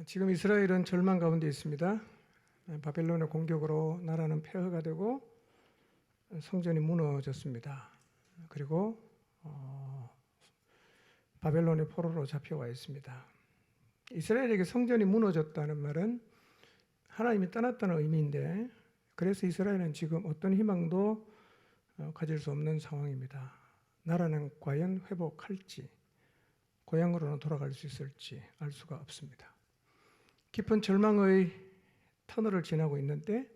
지금 이스라엘은 절망 가운데 있습니다. 바벨론의 공격으로 나라는 폐허가 되고 성전이 무너졌습니다. 그리고 바벨론의 포로로 잡혀와 있습니다. 이스라엘에게 성전이 무너졌다는 말은 하나님이 떠났다는 의미인데, 그래서 이스라엘은 지금 어떤 희망도 가질 수 없는 상황입니다. 나라는 과연 회복할지, 고향으로는 돌아갈 수 있을지 알 수가 없습니다. 깊은 절망의 터널을 지나고 있는데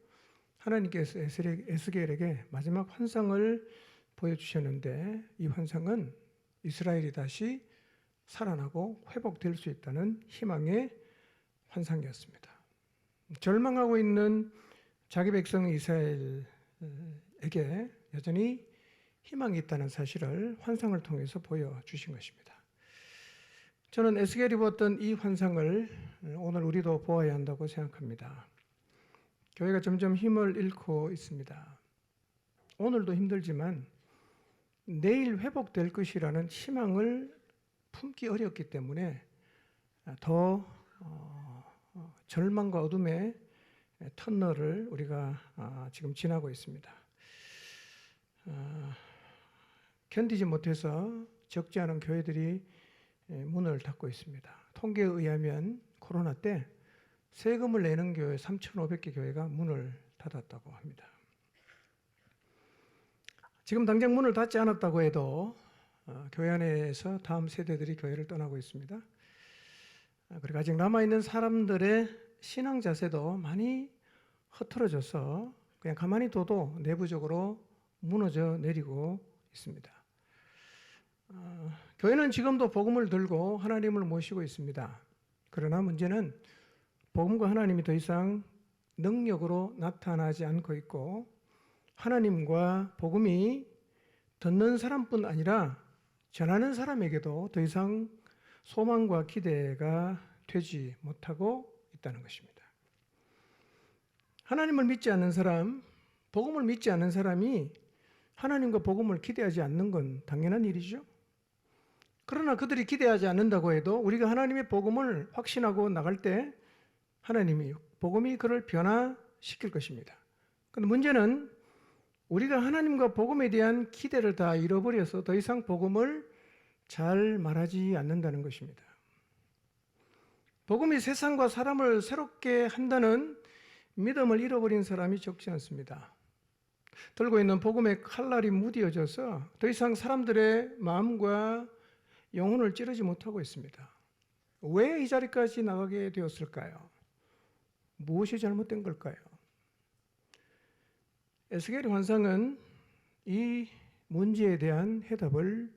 하나님께서 에스겔에게 마지막 환상을 보여주셨는데, 이 환상은 이스라엘이 다시 살아나고 회복될 수 있다는 희망의 환상이었습니다. 절망하고 있는 자기 백성 이스라엘에게 여전히 희망이 있다는 사실을 환상을 통해서 보여주신 것입니다. 저는 에스겔이 보았던 이 환상을 오늘 우리도 보아야 한다고 생각합니다. 교회가 점점 힘을 잃고 있습니다. 오늘도 힘들지만 내일 회복될 것이라는 희망을 품기 어렵기 때문에 더 절망과 어둠의 터널을 우리가 지금 지나고 있습니다. 견디지 못해서 적지 않은 교회들이 문을 닫고 있습니다. 통계에 의하면 코로나 때 세금을 내는 교회 3,500개 교회가 문을 닫았다고 합니다. 지금 당장 문을 닫지 않았다고 해도 교회 안에서 다음 세대들이 교회를 떠나고 있습니다. 그리고 아직 남아있는 사람들의 신앙 자세도 많이 흐트러져서 그냥 가만히 둬도 내부적으로 무너져 내리고 있습니다. 교회는 지금도 복음을 들고 하나님을 모시고 있습니다. 그러나 문제는 복음과 하나님이 더 이상 능력으로 나타나지 않고 있고, 하나님과 복음이 듣는 사람뿐 아니라 전하는 사람에게도 더 이상 소망과 기대가 되지 못하고 있다는 것입니다. 하나님을 믿지 않는 사람, 복음을 믿지 않는 사람이 하나님과 복음을 기대하지 않는 건 당연한 일이죠. 그러나 그들이 기대하지 않는다고 해도 우리가 하나님의 복음을 확신하고 나갈 때 하나님이 복음이 그를 변화시킬 것입니다. 그런데 문제는 우리가 하나님과 복음에 대한 기대를 다 잃어버려서 더 이상 복음을 잘 말하지 않는다는 것입니다. 복음이 세상과 사람을 새롭게 한다는 믿음을 잃어버린 사람이 적지 않습니다. 들고 있는 복음의 칼날이 무뎌져서 더 이상 사람들의 마음과 영혼을 찌르지 못하고 있습니다. 왜 이 자리까지 나가게 되었을까요? 무엇이 잘못된 걸까요? 에스겔의 환상은 이 문제에 대한 해답을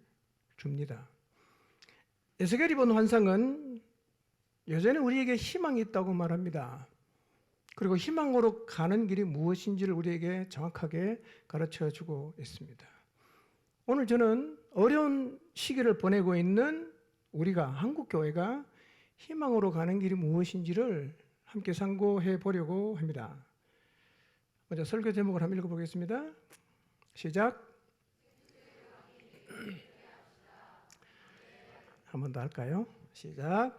줍니다. 에스겔이 본 환상은 여전히 우리에게 희망이 있다고 말합니다. 그리고 희망으로 가는 길이 무엇인지를 우리에게 정확하게 가르쳐주고 있습니다. 오늘 저는 어려운 시기를 보내고 있는 우리가, 한국교회가 희망으로 가는 길이 무엇인지를 함께 상고해 보려고 합니다. 먼저 설교 제목을 한번 읽어보겠습니다. 시작. 한 번 더 할까요? 시작.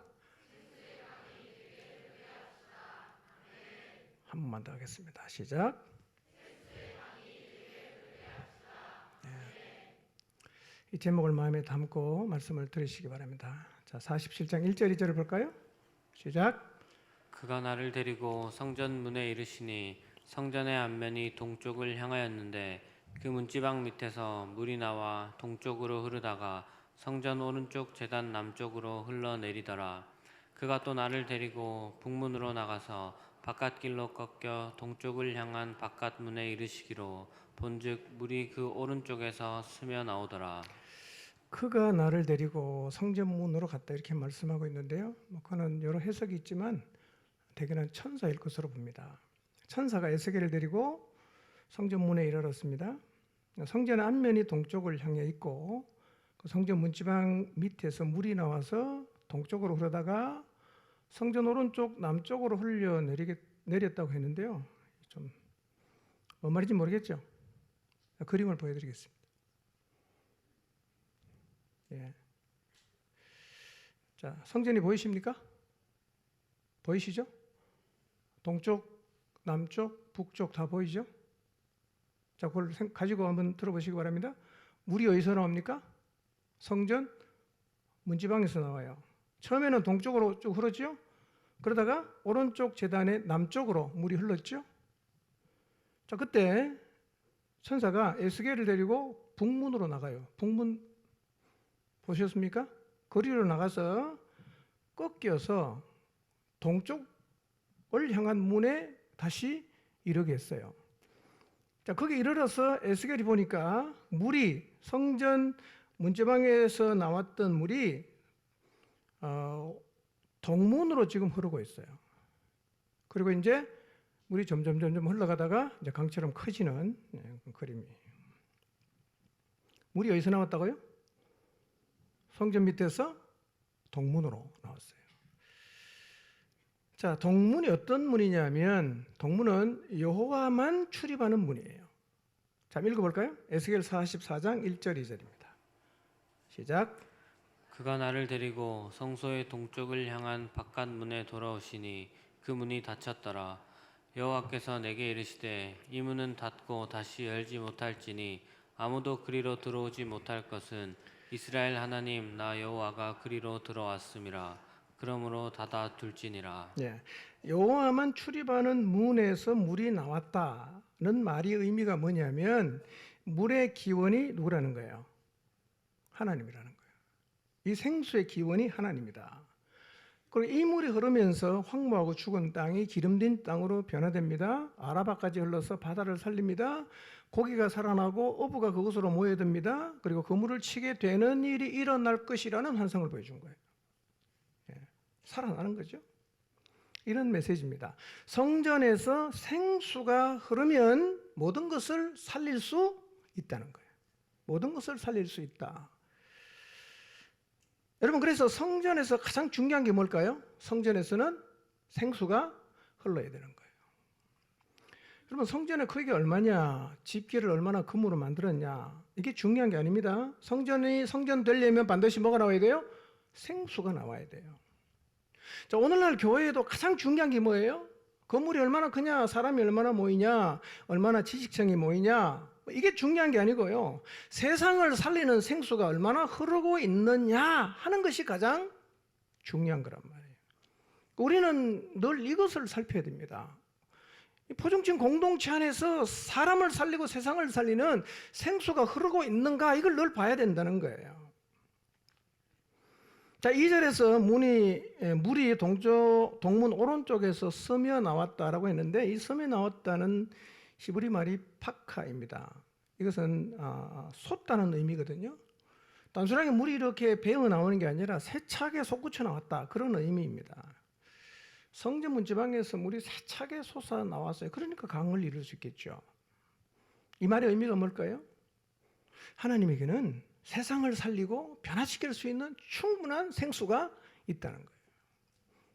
한 번만 더 하겠습니다. 시작. 이 제목을 마음에 담고 말씀을 들으시기 바랍니다. 자, 47장 1절 2절을 볼까요? 시작. 그가 나를 데리고 성전 문에 이르시니 성전의 앞면이 동쪽을 향하였는데 그 문지방 밑에서 물이 나와 동쪽으로 흐르다가 성전 오른쪽 제단 남쪽으로 흘러내리더라. 그가 또 나를 데리고 북문으로 나가서 바깥길로 꺾여 동쪽을 향한 바깥문에 이르시기로 본즉 물이 그 오른쪽에서 스며 나오더라. 그가 나를 데리고 성전문으로 갔다, 이렇게 말씀하고 있는데요. 그는 여러 해석이 있지만 대개는 천사일 것으로 봅니다. 천사가 에스겔을 데리고 성전문에 이르렀습니다. 성전 앞면이 동쪽을 향해 있고 그 성전 문지방 밑에서 물이 나와서 동쪽으로 흐르다가 성전 오른쪽 남쪽으로 흘려 내렸다고 했는데요. 좀 뭔 말인지 모르겠죠? 그림을 보여드리겠습니다. 예. 자, 성전이 보이십니까? 보이시죠? 동쪽, 남쪽, 북쪽 다 보이죠? 자, 그걸 가지고 한번 들어보시기 바랍니다. 물이 어디서 나옵니까? 성전 문지방에서 나와요. 처음에는 동쪽으로 쭉 흐르죠? 그러다가 오른쪽 제단의 남쪽으로 물이 흘렀죠? 자, 그때 천사가 에스겔을 데리고 북문으로 나가요. 북문 보셨습니까? 거리로 나가서 꺾여서 동쪽을 향한 문에 다시 이르게 했어요. 자, 거기 이르러서 에스겔이 보니까 물이 성전 문제방에서 나왔던 물이 동문으로 지금 흐르고 있어요. 그리고 이제 물이 점점 흘러가다가 이제 강처럼 커지는 그림이. 물이 어디서 나왔다고요? 성전 밑에서 동문으로 나왔어요. 자, 동문이 어떤 문이냐면 동문은 여호와만 출입하는 문이에요. 자, 읽어볼까요? 에스겔 44장 1절 2절입니다. 시작. 그가 나를 데리고 성소의 동쪽을 향한 바깥 문에 돌아오시니 그 문이 닫혔더라. 여호와께서 내게 이르시되 이 문은 닫고 다시 열지 못할지니 아무도 그리로 들어오지 못할 것은 이스라엘 하나님 나 여호와가 그리로 들어왔음이라. 그러므로 닫아 둘지니라. 예, 여호와만 출입하는 문에서 물이 나왔다는 말이 의미가 뭐냐면 물의 기원이 누구라는 거예요? 하나님이라는 거예요. 이 생수의 기원이 하나님이다. 그리고 이 물이 흐르면서 황무하고 죽은 땅이 기름진 땅으로 변화됩니다. 아라바까지 흘러서 바다를 살립니다. 고기가 살아나고 어부가 그곳으로 모여듭니다. 그리고 그 물을 치게 되는 일이 일어날 것이라는 환상을 보여준 거예요. 살아나는 거죠. 이런 메시지입니다. 성전에서 생수가 흐르면 모든 것을 살릴 수 있다는 거예요. 모든 것을 살릴 수 있다. 여러분, 그래서 성전에서 가장 중요한 게 뭘까요? 성전에서는 생수가 흘러야 되는 거예요. 여러분, 성전의 크기가 얼마냐, 집기를 얼마나 금으로 만들었냐, 이게 중요한 게 아닙니다. 성전 되려면 반드시 뭐가 나와야 돼요? 생수가 나와야 돼요. 자, 오늘날 교회에도 가장 중요한 게 뭐예요? 건물이 얼마나 크냐, 사람이 얼마나 모이냐, 얼마나 지식층이 모이냐, 이게 중요한 게 아니고요. 세상을 살리는 생수가 얼마나 흐르고 있느냐 하는 것이 가장 중요한 거란 말이에요. 우리는 늘 이것을 살펴야 됩니다. 포정층 공동체 안에서 사람을 살리고 세상을 살리는 생수가 흐르고 있는가, 이걸 늘 봐야 된다는 거예요. 자, 2절에서 물이 동문 오른쪽에서 스며 나왔다라고 했는데, 이 스며 나왔다는 히브리 말이 파카입니다. 이것은 솟다는 의미거든요. 단순하게 물이 이렇게 배어 나오는 게 아니라 세차게 솟구쳐 나왔다, 그런 의미입니다. 성전 문지방에서 물이 세차게 솟아 나왔어요. 그러니까 강을 이룰 수 있겠죠. 이 말의 의미가 뭘까요? 하나님에게는 세상을 살리고 변화시킬 수 있는 충분한 생수가 있다는 거예요.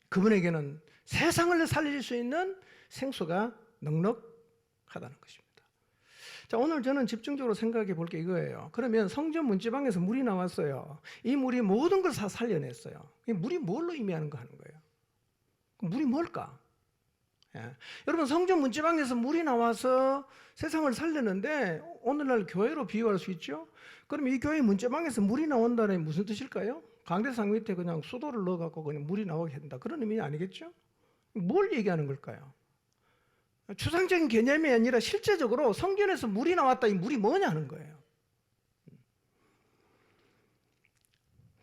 그분에게는 세상을 살릴 수 있는 생수가 넉넉하다는 것입니다. 자, 오늘 저는 집중적으로 생각해 볼 게 이거예요. 그러면 성전 문지방에서 물이 나왔어요. 이 물이 모든 걸 다 살려냈어요. 이 물이 뭘로 의미하는가 하는 거예요. 물이 뭘까? 예. 여러분, 성전 문지방에서 물이 나와서 세상을 살렸는데 오늘날 교회로 비유할 수 있죠. 그럼 이 교회 문지방에서 물이 나온다는 무슨 뜻일까요? 강대상 밑에 그냥 수도를 넣어갖고 그냥 물이 나오게 한다, 그런 의미 아니겠죠? 뭘 얘기하는 걸까요? 추상적인 개념이 아니라 실제적으로 성전에서 물이 나왔다, 이 물이 뭐냐 하는 거예요.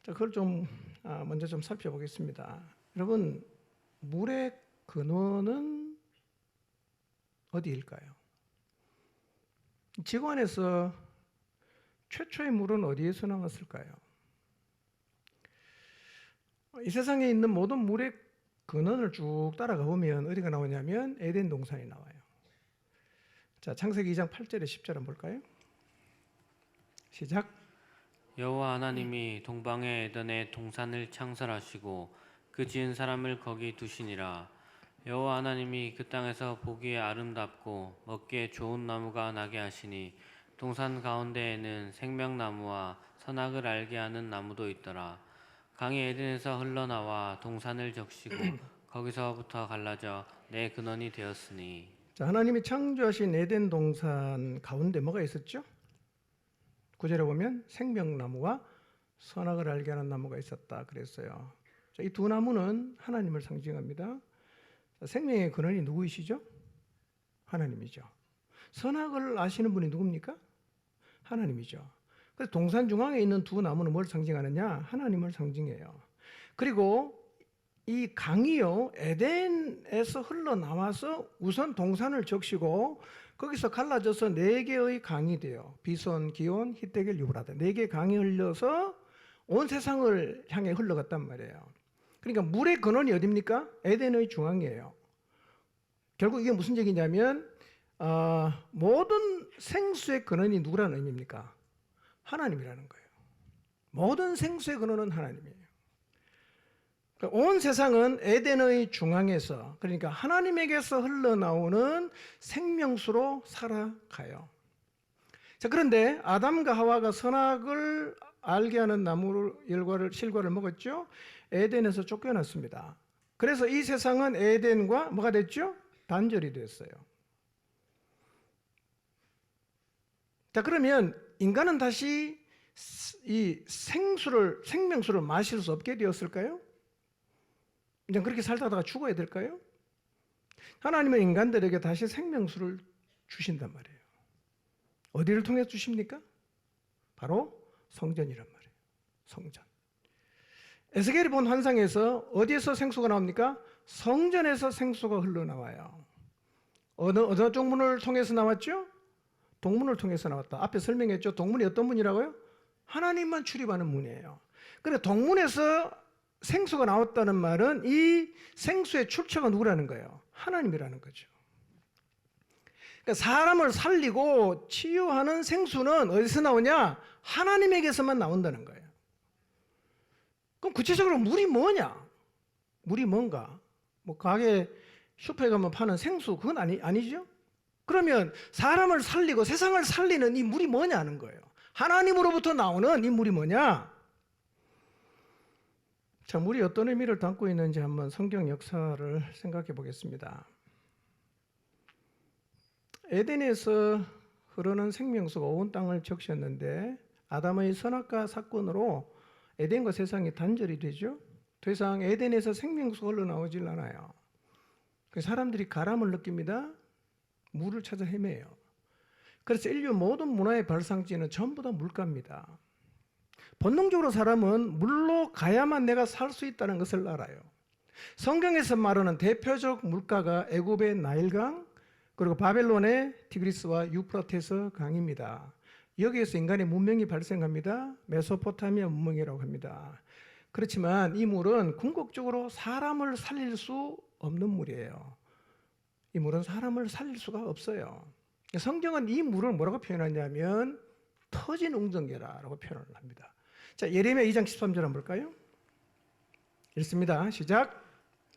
자, 그걸 먼저 좀 살펴보겠습니다. 여러분, 물의 근원은 어디일까요? 지구 안에서 최초의 물은 어디에서 나왔을까요? 이 세상에 있는 모든 물의 근원을 쭉 따라가 보면 어디가 나오냐면 에덴 동산이 나와요. 자, 창세기 2장 8절에 10절 한번 볼까요? 시작. 여호와 하나님이 동방의 에덴에 동산을 창설하시고 그 지은 사람을 거기 두시니라. 여호와 하나님이 그 땅에서 보기에 아름답고 먹기에 좋은 나무가 나게 하시니 동산 가운데에는 생명나무와 선악을 알게 하는 나무도 있더라. 강이 에덴에서 흘러나와 동산을 적시고 거기서부터 갈라져 내 근원이 되었으니. 자, 하나님이 창조하신 에덴 동산 가운데 뭐가 있었죠? 9절에 보면 생명나무와 선악을 알게 하는 나무가 있었다 그랬어요. 이 두 나무는 하나님을 상징합니다. 자, 생명의 근원이 누구이시죠? 하나님이죠. 선악을 아시는 분이 누굽니까? 하나님이죠. 그래서 동산 중앙에 있는 두 나무는 뭘 상징하느냐? 하나님을 상징해요. 그리고 이 강이요, 에덴에서 흘러나와서 우선 동산을 적시고 거기서 갈라져서 네 개의 강이 돼요. 비손, 기온, 히데겔, 유브라데. 네 개의 강이 흘려서 온 세상을 향해 흘러갔단 말이에요. 그러니까 물의 근원이 어디입니까? 에덴의 중앙이에요. 결국 이게 무슨 얘기냐면 모든 생수의 근원이 누구라는 의미입니까? 하나님이라는 거예요. 모든 생수의 근원은 하나님이에요. 그러니까 온 세상은 에덴의 중앙에서, 그러니까 하나님에게서 흘러나오는 생명수로 살아가요. 자, 그런데 아담과 하와가 선악을 알게 하는 나무 실과를 먹었죠. 에덴에서 쫓겨났습니다. 그래서 이 세상은 에덴과 뭐가 됐죠? 단절이 됐어요. 자, 그러면 인간은 다시 이 생명수를 마실 수 없게 되었을까요? 이제 그렇게 살다가 죽어야 될까요? 하나님은 인간들에게 다시 생명수를 주신단 말이에요. 어디를 통해 주십니까? 바로 성전이란 말이에요. 성전. 에스겔이 본 환상에서 어디에서 생수가 나옵니까? 성전에서 생수가 흘러나와요. 어느 쪽문을 통해서 나왔죠? 동문을 통해서 나왔다. 앞에 설명했죠. 동문이 어떤 문이라고요? 하나님만 출입하는 문이에요. 그런데 동문에서 생수가 나왔다는 말은 이 생수의 출처가 누구라는 거예요? 하나님이라는 거죠. 그러니까 사람을 살리고 치유하는 생수는 어디서 나오냐? 하나님에게서만 나온다는 거예요. 그럼 구체적으로 물이 뭐냐? 물이 뭔가? 뭐 가게 슈퍼에 가면 파는 생수 그건 아니죠? 그러면 사람을 살리고 세상을 살리는 이 물이 뭐냐는 거예요. 하나님으로부터 나오는 이 물이 뭐냐? 자, 물이 어떤 의미를 담고 있는지 한번 성경 역사를 생각해 보겠습니다. 에덴에서 흐르는 생명수가 온 땅을 적셨는데 아담의 선악과 사건으로 에덴과 세상이 단절이 되죠. 더 이상 에덴에서 생명수가 흘러나오질 않아요. 사람들이 가람을 느낍니다. 물을 찾아 헤매요. 그래서 인류 모든 문화의 발상지는 전부 다 물가입니다. 본능적으로 사람은 물로 가야만 내가 살 수 있다는 것을 알아요. 성경에서 말하는 대표적 물가가 애굽의 나일강, 그리고 바벨론의 티그리스와 유프라테스 강입니다. 여기에서 인간의 문명이 발생합니다. 메소포타미아 문명이라고 합니다. 그렇지만 이 물은 궁극적으로 사람을 살릴 수 없는 물이에요. 이 물은 사람을 살릴 수가 없어요. 성경은 이 물을 뭐라고 표현하냐면 터진 웅덩이라고 표현을 합니다. 자, 예레미야 2장 13절 한번 볼까요? 읽습니다. 시작.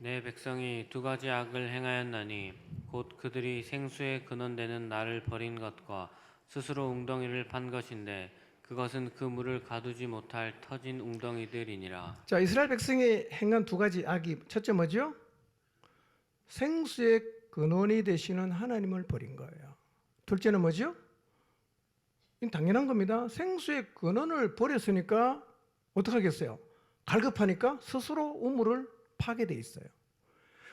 내 백성이 두 가지 악을 행하였나니 곧 그들이 생수의 근원되는 나를 버린 것과 스스로 웅덩이를 판 것인데 그것은 그 물을 가두지 못할 터진 웅덩이들이니라. 자, 이스라엘 백성이 행한 두 가지 악이 첫째 뭐죠? 생수의 근원이 되시는 하나님을 버린 거예요. 둘째는 뭐죠? 이건 당연한 겁니다. 생수의 근원을 버렸으니까 어떡하겠어요? 갈급하니까 스스로 우물을 파게 돼 있어요.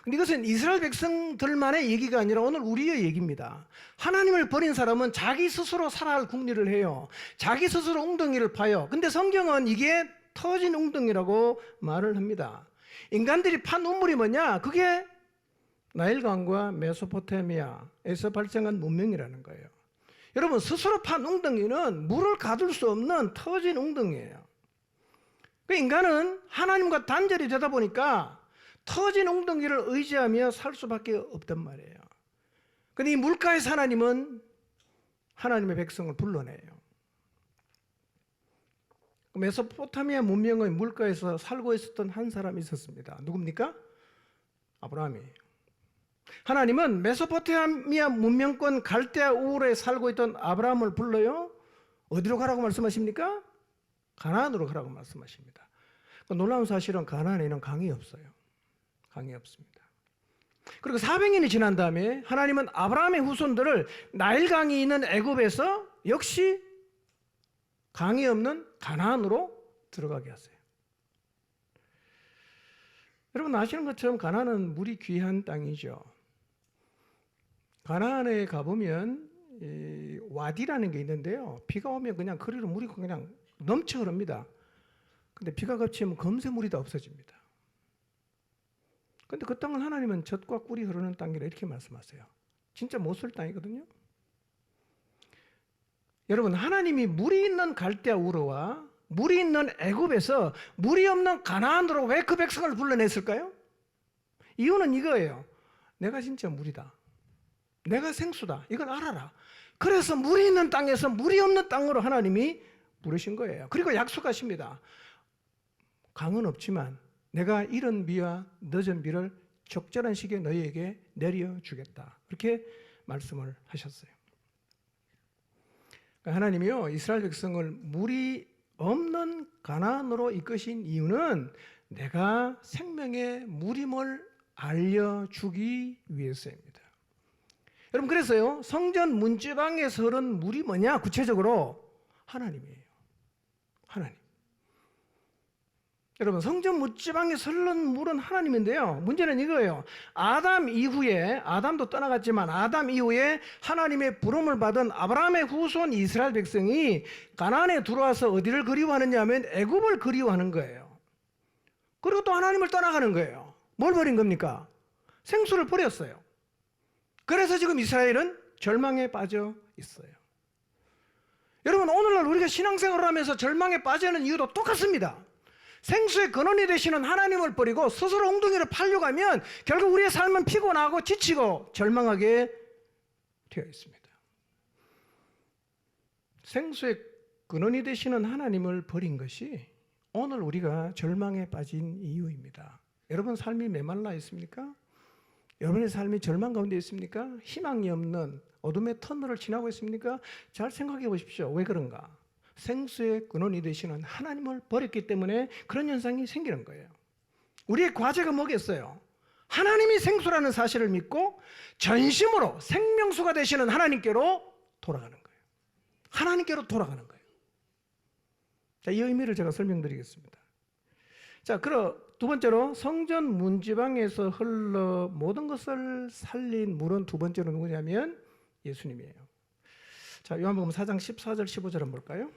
근데 이것은 이스라엘 백성들만의 얘기가 아니라 오늘 우리의 얘기입니다. 하나님을 버린 사람은 자기 스스로 살아갈 궁리를 해요. 자기 스스로 웅덩이를 파요. 근데 성경은 이게 터진 웅덩이라고 말을 합니다. 인간들이 판 우물이 뭐냐? 그게 나일강과 메소포타미아에서 발생한 문명이라는 거예요. 여러분, 스스로 판 웅덩이는 물을 가둘 수 없는 터진 웅덩이에요. 그 인간은 하나님과 단절이 되다 보니까 터진 웅덩이를 의지하며 살 수밖에 없단 말이에요. 근데 이 물가에서 하나님은 하나님의 백성을 불러내요. 메소포타미아 문명의 물가에서 살고 있었던 한 사람이 있었습니다. 누굽니까? 아브라함이에요. 하나님은 메소포타미아 문명권 갈대아 우울에 살고 있던 아브라함을 불러요. 어디로 가라고 말씀하십니까? 가나안으로 가라고 말씀하십니다. 놀라운 사실은 가나안에는 강이 없어요. 강이 없습니다. 그리고 400년이 지난 다음에 하나님은 아브라함의 후손들을 나일강이 있는 애굽에서 역시 강이 없는 가나안으로 들어가게 하세요. 여러분 아시는 것처럼 가나안은 물이 귀한 땅이죠. 가나안에 가보면 와디라는 게 있는데요. 비가 오면 그냥 거리로 물이 그냥 넘쳐 흐릅니다. 근데 비가 겹치면 금세 물이 다 없어집니다. 근데 그 땅은 하나님은 젖과 꿀이 흐르는 땅이라 이렇게 말씀하세요. 진짜 못 쓸 땅이거든요. 여러분 하나님이 물이 있는 갈대아 우르와 물이 있는 애굽에서 물이 없는 가나안으로 왜 그 백성을 불러냈을까요? 이유는 이거예요. 내가 진짜 물이다. 내가 생수다. 이걸 알아라. 그래서 물이 있는 땅에서 물이 없는 땅으로 하나님이 부르신 거예요. 그리고 약속하십니다. 강은 없지만 내가 이른 비와 늦은 비를 적절한 시기에 너희에게 내려주겠다. 그렇게 말씀을 하셨어요. 하나님이요 이스라엘 백성을 물이 없는 가나안으로 이끄신 이유는 내가 생명의 물임을 알려주기 위해서입니다. 여러분 그래서요 성전 문지방에서 흐른 물이 뭐냐? 구체적으로 하나님이에요. 하나님. 여러분 성전 문지방에서 흐른 물은 하나님인데요. 문제는 이거예요. 아담 이후에 아담도 떠나갔지만 아담 이후에 하나님의 부름을 받은 아브라함의 후손 이스라엘 백성이 가나안에 들어와서 어디를 그리워하느냐 하면 애굽을 그리워하는 거예요. 그리고 또 하나님을 떠나가는 거예요. 뭘 버린 겁니까? 생수를 버렸어요. 그래서 지금 이스라엘은 절망에 빠져 있어요. 여러분 오늘날 우리가 신앙생활을 하면서 절망에 빠져 있는 이유도 똑같습니다. 생수의 근원이 되시는 하나님을 버리고 스스로 엉덩이를 팔려고 하면 결국 우리의 삶은 피곤하고 지치고 절망하게 되어 있습니다. 생수의 근원이 되시는 하나님을 버린 것이 오늘 우리가 절망에 빠진 이유입니다. 여러분 삶이 메말라 있습니까? 여러분의 삶이 절망 가운데 있습니까? 희망이 없는 어둠의 터널을 지나고 있습니까? 잘 생각해 보십시오. 왜 그런가? 생수의 근원이 되시는 하나님을 버렸기 때문에 그런 현상이 생기는 거예요. 우리의 과제가 뭐겠어요? 하나님이 생수라는 사실을 믿고 전심으로 생명수가 되시는 하나님께로 돌아가는 거예요. 하나님께로 돌아가는 거예요. 자, 이 의미를 제가 설명드리겠습니다. 자, 그럼 두 번째로 성전 문지방에서 흘러 모든 것을 살린 물은 두 번째로 누구냐면 예수님이에요. 자, 요한복음 4장 14절 15절 한번 볼까요?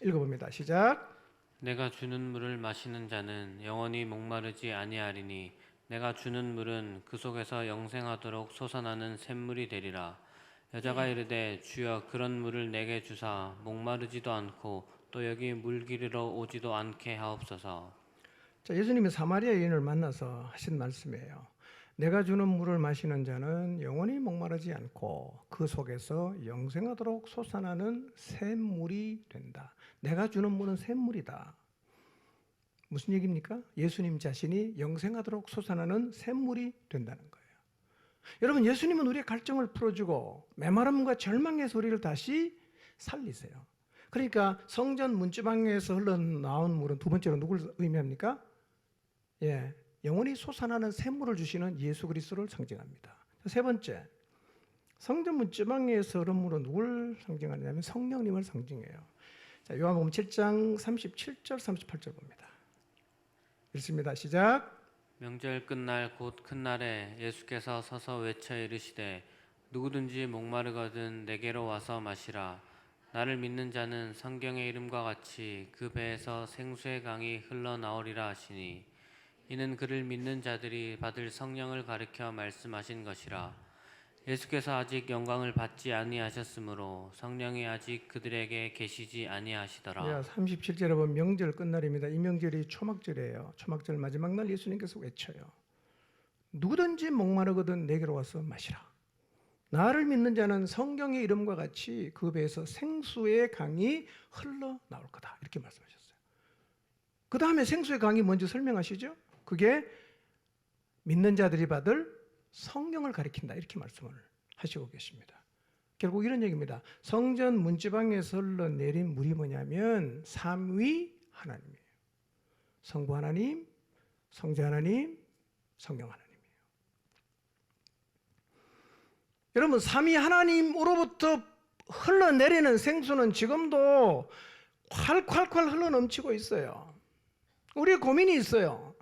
읽어봅니다. 시작. 내가 주는 물을 마시는 자는 영원히 목마르지 아니하리니 내가 주는 물은 그 속에서 영생하도록 솟아나는 샘물이 되리라. 여자가 이르되 주여 그런 물을 내게 주사 목마르지도 않고 또 여기 물 기르러 오지도 않게 하옵소서. 자, 예수님이 사마리아 여인을 만나서 하신 말씀이에요. 내가 주는 물을 마시는 자는 영원히 목마르지 않고 그 속에서 영생하도록 솟아나는 샘물이 된다. 내가 주는 물은 샘물이다. 무슨 얘기입니까? 예수님 자신이 영생하도록 솟아나는 샘물이 된다는 거예요. 여러분 예수님은 우리의 갈증을 풀어주고 메마름과 절망에서 우리를 다시 살리세요. 그러니까 성전 문지방에서 흘러나온 물은 두 번째로 누굴 의미합니까? 예, 영원히 솟아나는 샘물을 주시는 예수 그리스도를 상징합니다. 세 번째, 성전 문지방에서 흐른 물은 누굴 상징하냐면 성령님을 상징해요. 자, 요한복음 7장 37절 38절 봅니다. 읽습니다. 시작. 명절 끝날 곧 큰 날에 예수께서 서서 외쳐 이르시되 누구든지 목마르거든 내게로 와서 마시라. 나를 믿는 자는 성경의 이름과 같이 그 배에서 생수의 강이 흘러나오리라 하시니 이는 그를 믿는 자들이 받을 성령을 가리켜 말씀하신 것이라. 예수께서 아직 영광을 받지 아니하셨으므로 성령이 아직 그들에게 계시지 아니하시더라. 37절에 보면 명절 끝날입니다. 이 명절이 초막절이에요. 초막절 마지막 날 예수님께서 외쳐요. 누구든지 목마르거든 내게로 와서 마시라. 나를 믿는 자는 성경의 이름과 같이 그 배에서 생수의 강이 흘러나올 거다. 이렇게 말씀하셨어요. 그 다음에 생수의 강이 뭔지 설명하시죠? 그게 믿는 자들이 받을 성령을 가리킨다. 이렇게 말씀을 하시고 계십니다. 결국 이런 얘기입니다. 성전 문지방에서 흘러내린 물이 뭐냐면 삼위 하나님이에요. 성부 하나님, 성자 하나님, 성령 하나님이에요. 여러분, 삼위 하나님으로부터 흘러내리는 생수는 지금도 콸콸콸 흘러넘치고 있어요. 우리의 고민이 있어요.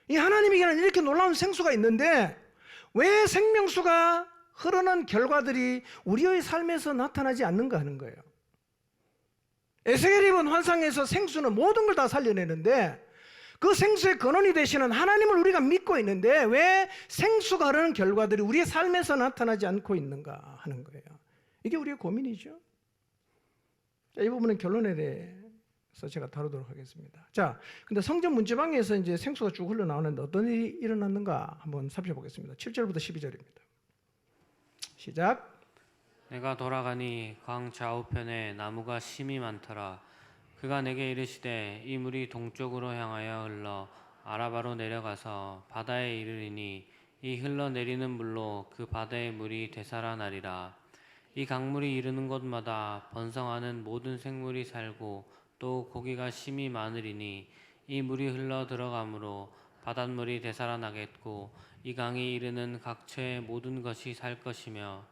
이 하나님에게는 이렇게 놀라운 생수가 있는데 왜 생명수가 흐르는 결과들이 우리의 삶에서 나타나지 않는가 하는 거예요. 에스겔이 본 환상에서 생수는 모든 걸 다 살려내는데 그 생수의 근원이 되시는 하나님을 우리가 믿고 있는데 왜 생수가 흐르는 결과들이 우리의 삶에서 나타나지 않고 있는가 하는 거예요. 이게 우리의 고민이죠. 자, 이 부분은 결론에 대해서 제가 다루도록 하겠습니다. 자, 근데 성전 문지방에서 이제 생수가 쭉 흘러나오는데 어떤 일이 일어났는가 한번 살펴보겠습니다. 7절부터 12절입니다. 시작. 내가 돌아가니 강 좌우편에 나무가 심이 많더라. 그가 내게 이르시되 이 물이 동쪽으로 향하여 흘러 아라바로 내려가서 바다에 이르리니 이 흘러내리는 물로 그 바다의 물이 되살아나리라. 이 강물이 이르는 곳마다 번성하는 모든 생물이 살고 또 고기가 심이 많으리니 이 물이 흘러 들어가므로 바닷물이 되살아나겠고 이 강이 이르는 각처의 모든 것이 살 것이며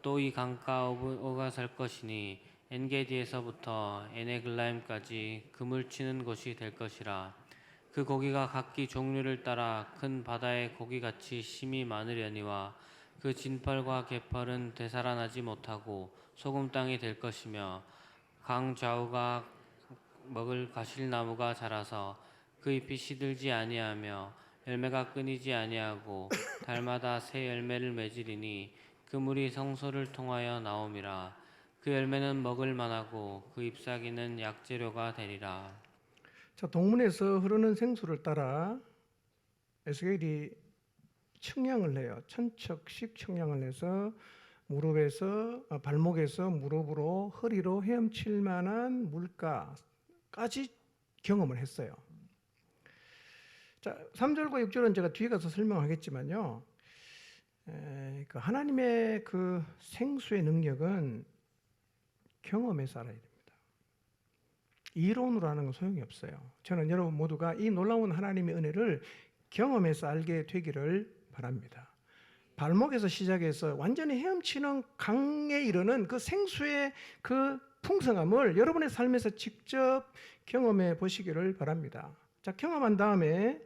또 이 강가 어부가 살 것이니 엔게디에서부터 에네글라임까지 그물 치는 곳이 될 것이라. 그 고기가 각기 종류를 따라 큰 바다의 고기같이 심이 많으려니와 그 진펄과 개펄은 되살아나지 못하고 소금 땅이 될 것이며 강 좌우가 먹을 가실나무가 자라서 그 잎이 시들지 아니하며 열매가 끊이지 아니하고 달마다 새 열매를 맺으리니 그 물이 성소를 통하여 나옴이라. 그 열매는 먹을 만하고 그 잎사귀는 약재료가 되리라. 자, 동문에서 흐르는 생수를 따라 에스겔이 청량을 해요. 천척씩 청량을 해서 발목에서 무릎으로 허리로 헤엄칠 만한 물가까지 경험을 했어요. 자, 3절과 6절은 제가 뒤에 가서 설명하겠지만요. 그 하나님의 그 생수의 능력은 경험에서 알아야 됩니다. 이론으로 하는 건 소용이 없어요. 저는 여러분 모두가 이 놀라운 하나님의 은혜를 경험해서 알게 되기를 바랍니다. 발목에서 시작해서 완전히 헤엄치는 강에 이르는 그 생수의 그 풍성함을 여러분의 삶에서 직접 경험해 보시기를 바랍니다. 자, 경험한 다음에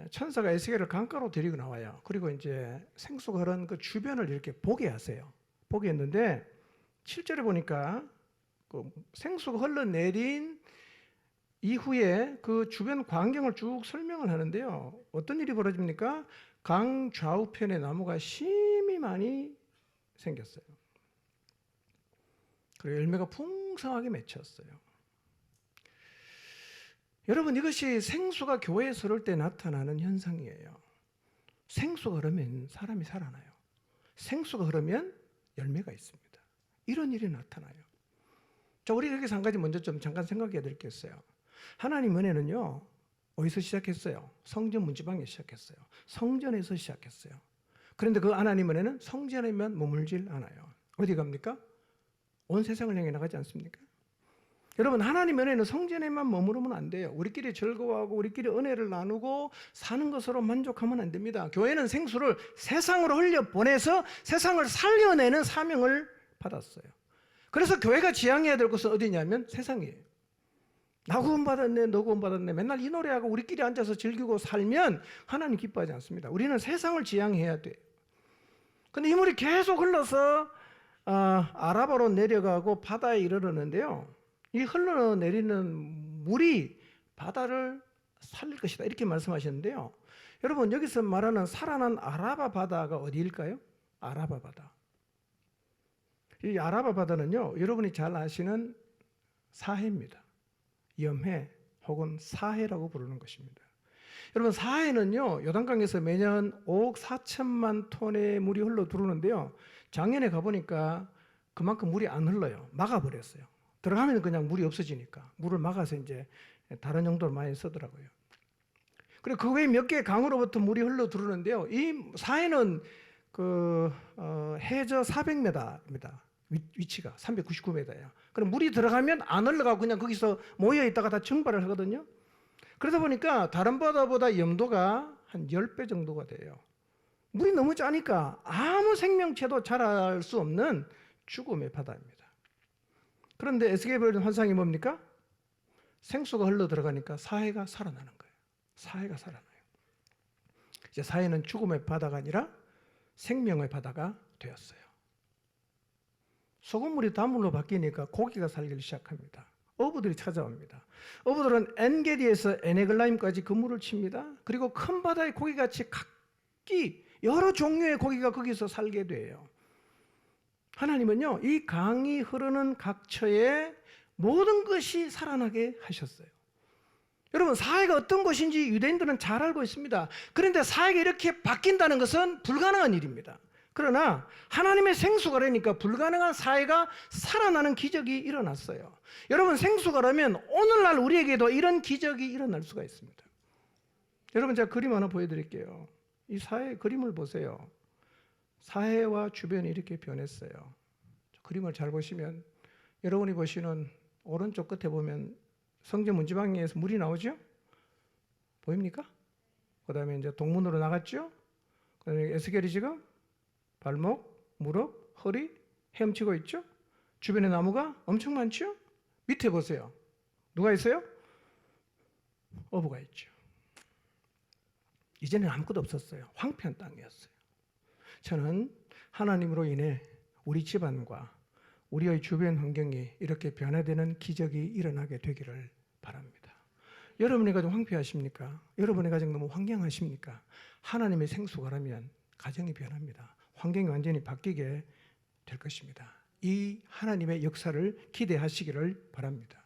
천사가 에스겔을 강가로 데리고 나와요. 그리고 이제 생수가 흐르는 그 주변을 이렇게 보게 하세요. 보게 했는데 7절에 보니까 그 생수가 흘러내린 이후에 그 주변 광경을 쭉 설명을 하는데요. 어떤 일이 벌어집니까? 강 좌우편에 나무가 심이 많이 생겼어요. 그리고 열매가 풍성하게 맺혔어요. 여러분, 이것이 생수가 교회에 흐를 때 나타나는 현상이에요. 생수가 흐르면 사람이 살아나요. 생수가 흐르면 열매가 있습니다. 이런 일이 나타나요. 자, 우리 여기서 한 가지 먼저 좀 잠깐 생각해야 될 게 있어요. 하나님 은혜는요, 어디서 시작했어요? 성전 문지방에 시작했어요. 성전에서 시작했어요. 그런데 그 하나님 은혜는 성전에만 머물질 않아요. 어디 갑니까? 온 세상을 향해 나가지 않습니까? 여러분, 하나님 은혜는 성전에만 머무르면 안 돼요. 우리끼리 즐거워하고 우리끼리 은혜를 나누고 사는 것으로 만족하면 안 됩니다. 교회는 생수를 세상으로 흘려보내서 세상을 살려내는 사명을 받았어요. 그래서 교회가 지향해야 될 곳은 어디냐면 세상이에요. 나 구원받았네, 너 구원받았네, 맨날 이 노래하고 우리끼리 앉아서 즐기고 살면 하나님 기뻐하지 않습니다. 우리는 세상을 지향해야 돼요. 근데 이 물이 계속 흘러서 아라바로 내려가고 바다에 이르르는데요. 이 흘러내리는 물이 바다를 살릴 것이다, 이렇게 말씀하셨는데요. 여러분, 여기서 말하는 살아난 아라바 바다가 어디일까요? 아라바 바다. 이 아라바 바다는요, 여러분이 잘 아시는 사해입니다. 염해 혹은 사해라고 부르는 것입니다. 여러분, 사해는요, 요단강에서 매년 5억 4천만 톤의 물이 흘러 들어오는데요. 작년에 가보니까 그만큼 물이 안 흘러요. 막아버렸어요. 들어가면 그냥 물이 없어지니까 물을 막아서 이제 다른 용도로 많이 쓰더라고요. 그리고 그 외에 몇 개의 강으로부터 물이 흘러 들어오는데요. 이 사해는 해저 400m입니다. 위치가 399m예요. 그럼 물이 들어가면 안 흘러가고 그냥 거기서 모여 있다가 다 증발을 하거든요. 그러다 보니까 다른 바다보다 염도가 한 한 10배 정도가 돼요. 물이 너무 짜니까 아무 생명체도 자랄 수 없는 죽음의 바다입니다. 그런데 에스겔이 보여준 환상이 뭡니까? 생수가 흘러 들어가니까 사해가 살아나는 거예요. 사해가 살아나요. 이제 사해는 죽음의 바다가 아니라 생명의 바다가 되었어요. 소금물이 단물로 바뀌니까 고기가 살기 시작합니다. 어부들이 찾아옵니다. 어부들은 엔게디에서 에네글라임까지 그물을 칩니다. 그리고 큰 바다의 고기같이 각기 여러 종류의 고기가 거기서 살게 돼요. 하나님은요, 이 강이 흐르는 각처에 모든 것이 살아나게 하셨어요. 여러분, 사해가 어떤 것인지 유대인들은 잘 알고 있습니다. 그런데 사해가 이렇게 바뀐다는 것은 불가능한 일입니다. 그러나 하나님의 생수가라니까 불가능한 사해가 살아나는 기적이 일어났어요. 여러분, 생수가라면 오늘날 우리에게도 이런 기적이 일어날 수가 있습니다. 여러분, 제가 그림 하나 보여드릴게요. 이 사해 그림을 보세요. 사해와 주변이 이렇게 변했어요. 그림을 잘 보시면 여러분이 보시는 오른쪽 끝에 보면 성전 문지방에서 물이 나오죠? 보입니까? 그 다음에 이제 동문으로 나갔죠? 그 다음에 에스겔이 지금 발목, 무릎, 허리 헤엄치고 있죠? 주변에 나무가 엄청 많죠? 밑에 보세요. 누가 있어요? 어부가 있죠. 이제는 아무것도 없었어요. 황폐한 땅이었어요. 저는 하나님으로 인해 우리 집안과 우리의 주변 환경이 이렇게 변화되는 기적이 일어나게 되기를 바랍니다. 여러분의 가정 황폐하십니까? 여러분의 가정 너무 황량하십니까? 하나님의 생수가라면 가정이 변합니다. 환경이 완전히 바뀌게 될 것입니다. 이 하나님의 역사를 기대하시기를 바랍니다.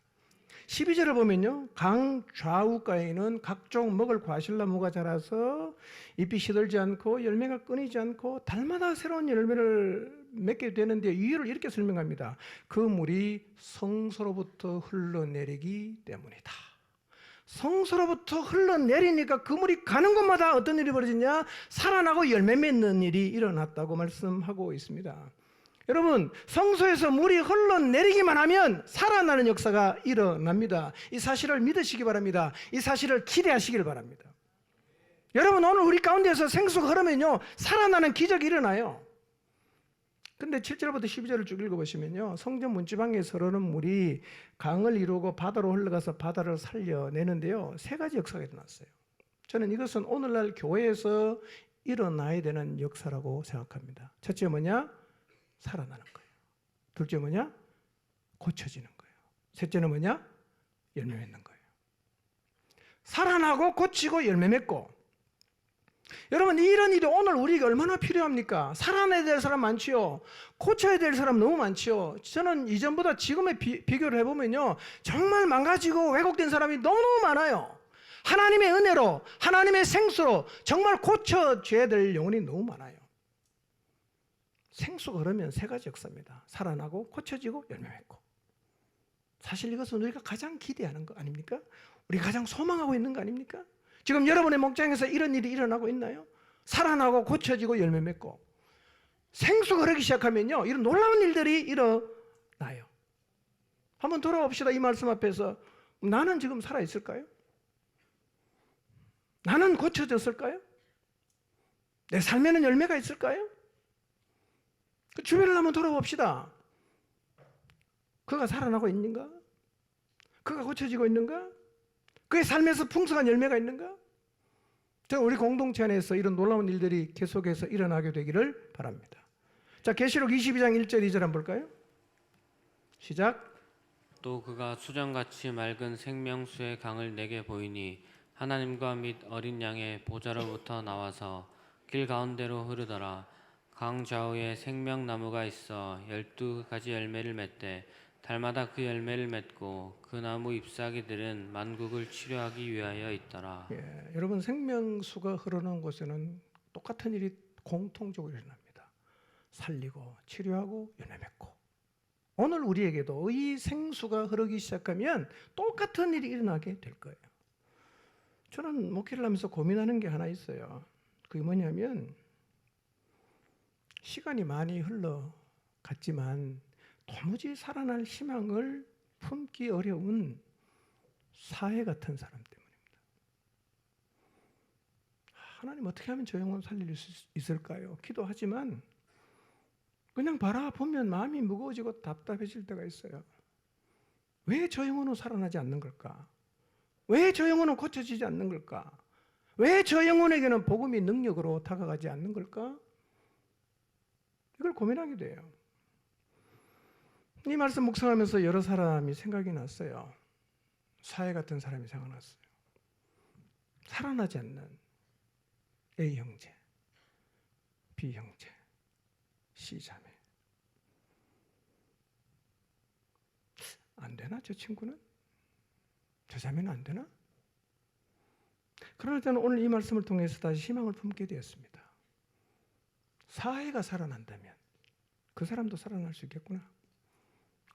12절을 보면요, 강 좌우가에는 각종 먹을 과실나무가 자라서 잎이 시들지 않고 열매가 끊이지 않고 달마다 새로운 열매를 맺게 되는데 이유를 이렇게 설명합니다. 그 물이 성소로부터 흘러내리기 때문이다. 성소로부터 흘러내리니까 그 물이 가는 곳마다 어떤 일이 벌어지냐? 살아나고 열매 맺는 일이 일어났다고 말씀하고 있습니다. 여러분, 성소에서 물이 흘러내리기만 하면 살아나는 역사가 일어납니다. 이 사실을 믿으시기 바랍니다. 이 사실을 기대하시길 바랍니다. 여러분, 오늘 우리 가운데서 생수가 흐르면요, 살아나는 기적이 일어나요. 근데 7절부터 12절을 쭉 읽어보시면요, 성전 문지방에서 흐르는 물이 강을 이루고 바다로 흘러가서 바다를 살려내는데요, 세 가지 역사가 일어났어요. 저는 이것은 오늘날 교회에서 일어나야 되는 역사라고 생각합니다. 첫째 뭐냐? 살아나는 거예요. 둘째 뭐냐? 고쳐지는 거예요. 셋째는 뭐냐? 열매 맺는 거예요. 살아나고 고치고 열매 맺고. 여러분, 이런 일이 오늘 우리에게 얼마나 필요합니까? 살아내야 될 사람 많지요. 고쳐야 될 사람 너무 많지요. 저는 이전보다 지금의 비교를 해보면요, 정말 망가지고 왜곡된 사람이 너무너무 많아요. 하나님의 은혜로, 하나님의 생수로 정말 고쳐져야 될 영혼이 너무 많아요. 생수가 흐르면 세 가지 역사입니다. 살아나고 고쳐지고 열매 맺고. 사실 이것은 우리가 가장 기대하는 거 아닙니까? 우리가 가장 소망하고 있는 거 아닙니까? 지금 여러분의 목장에서 이런 일이 일어나고 있나요? 살아나고 고쳐지고 열매 맺고. 생수가 흐르기 시작하면요, 이런 놀라운 일들이 일어나요. 한번 돌아봅시다. 이 말씀 앞에서 나는 지금 살아있을까요? 나는 고쳐졌을까요? 내 삶에는 열매가 있을까요? 그 주변을 한번 돌아봅시다. 그가 살아나고 있는가? 그가 고쳐지고 있는가? 그의 삶에서 풍성한 열매가 있는가? 저는 우리 공동체 안에서 이런 놀라운 일들이 계속해서 일어나게 되기를 바랍니다. 자, 계시록 22장 1절 2절 한번 볼까요? 시작. 또 그가 수정같이 맑은 생명수의 강을 내게 보이니 하나님과 및 어린 양의 보좌로부터 나와서 길 가운데로 흐르더라. 강 좌우에 생명나무가 있어 12가지 열매를 맺되 달마다 그 열매를 맺고 그 나무 잎사귀들은 만국을 치료하기 위하여 있더라. 예, 여러분, 생명수가 흐르는 곳에는 똑같은 일이 공통적으로 일어납니다. 살리고 치료하고 열매 맺고. 오늘 우리에게도 이 생수가 흐르기 시작하면 똑같은 일이 일어나게 될 거예요. 저는 목회를 하면서 고민하는 게 하나 있어요. 그게 뭐냐면, 시간이 많이 흘러갔지만 도무지 살아날 희망을 품기 어려운 사해 같은 사람 때문입니다. 하나님 어떻게 하면 저 영혼 살릴 수 있을까요? 기도하지만 그냥 바라보면 마음이 무거워지고 답답해질 때가 있어요. 왜 저 영혼은 살아나지 않는 걸까? 왜 저 영혼은 고쳐지지 않는 걸까? 왜 저 영혼에게는 복음이 능력으로 다가가지 않는 걸까? 이걸 고민하게 돼요. 이 말씀 묵상하면서 여러 사람이 생각이 났어요. 사회 같은 사람이 생각났어요. 살아나지 않는 A 형제, B 형제, C 자매. 안 되나 저 친구는? 저 자매는 안 되나? 그러나 저는 오늘 이 말씀을 통해서 다시 희망을 품게 되었습니다. 사회가 살아난다면 그 사람도 살아날 수 있겠구나.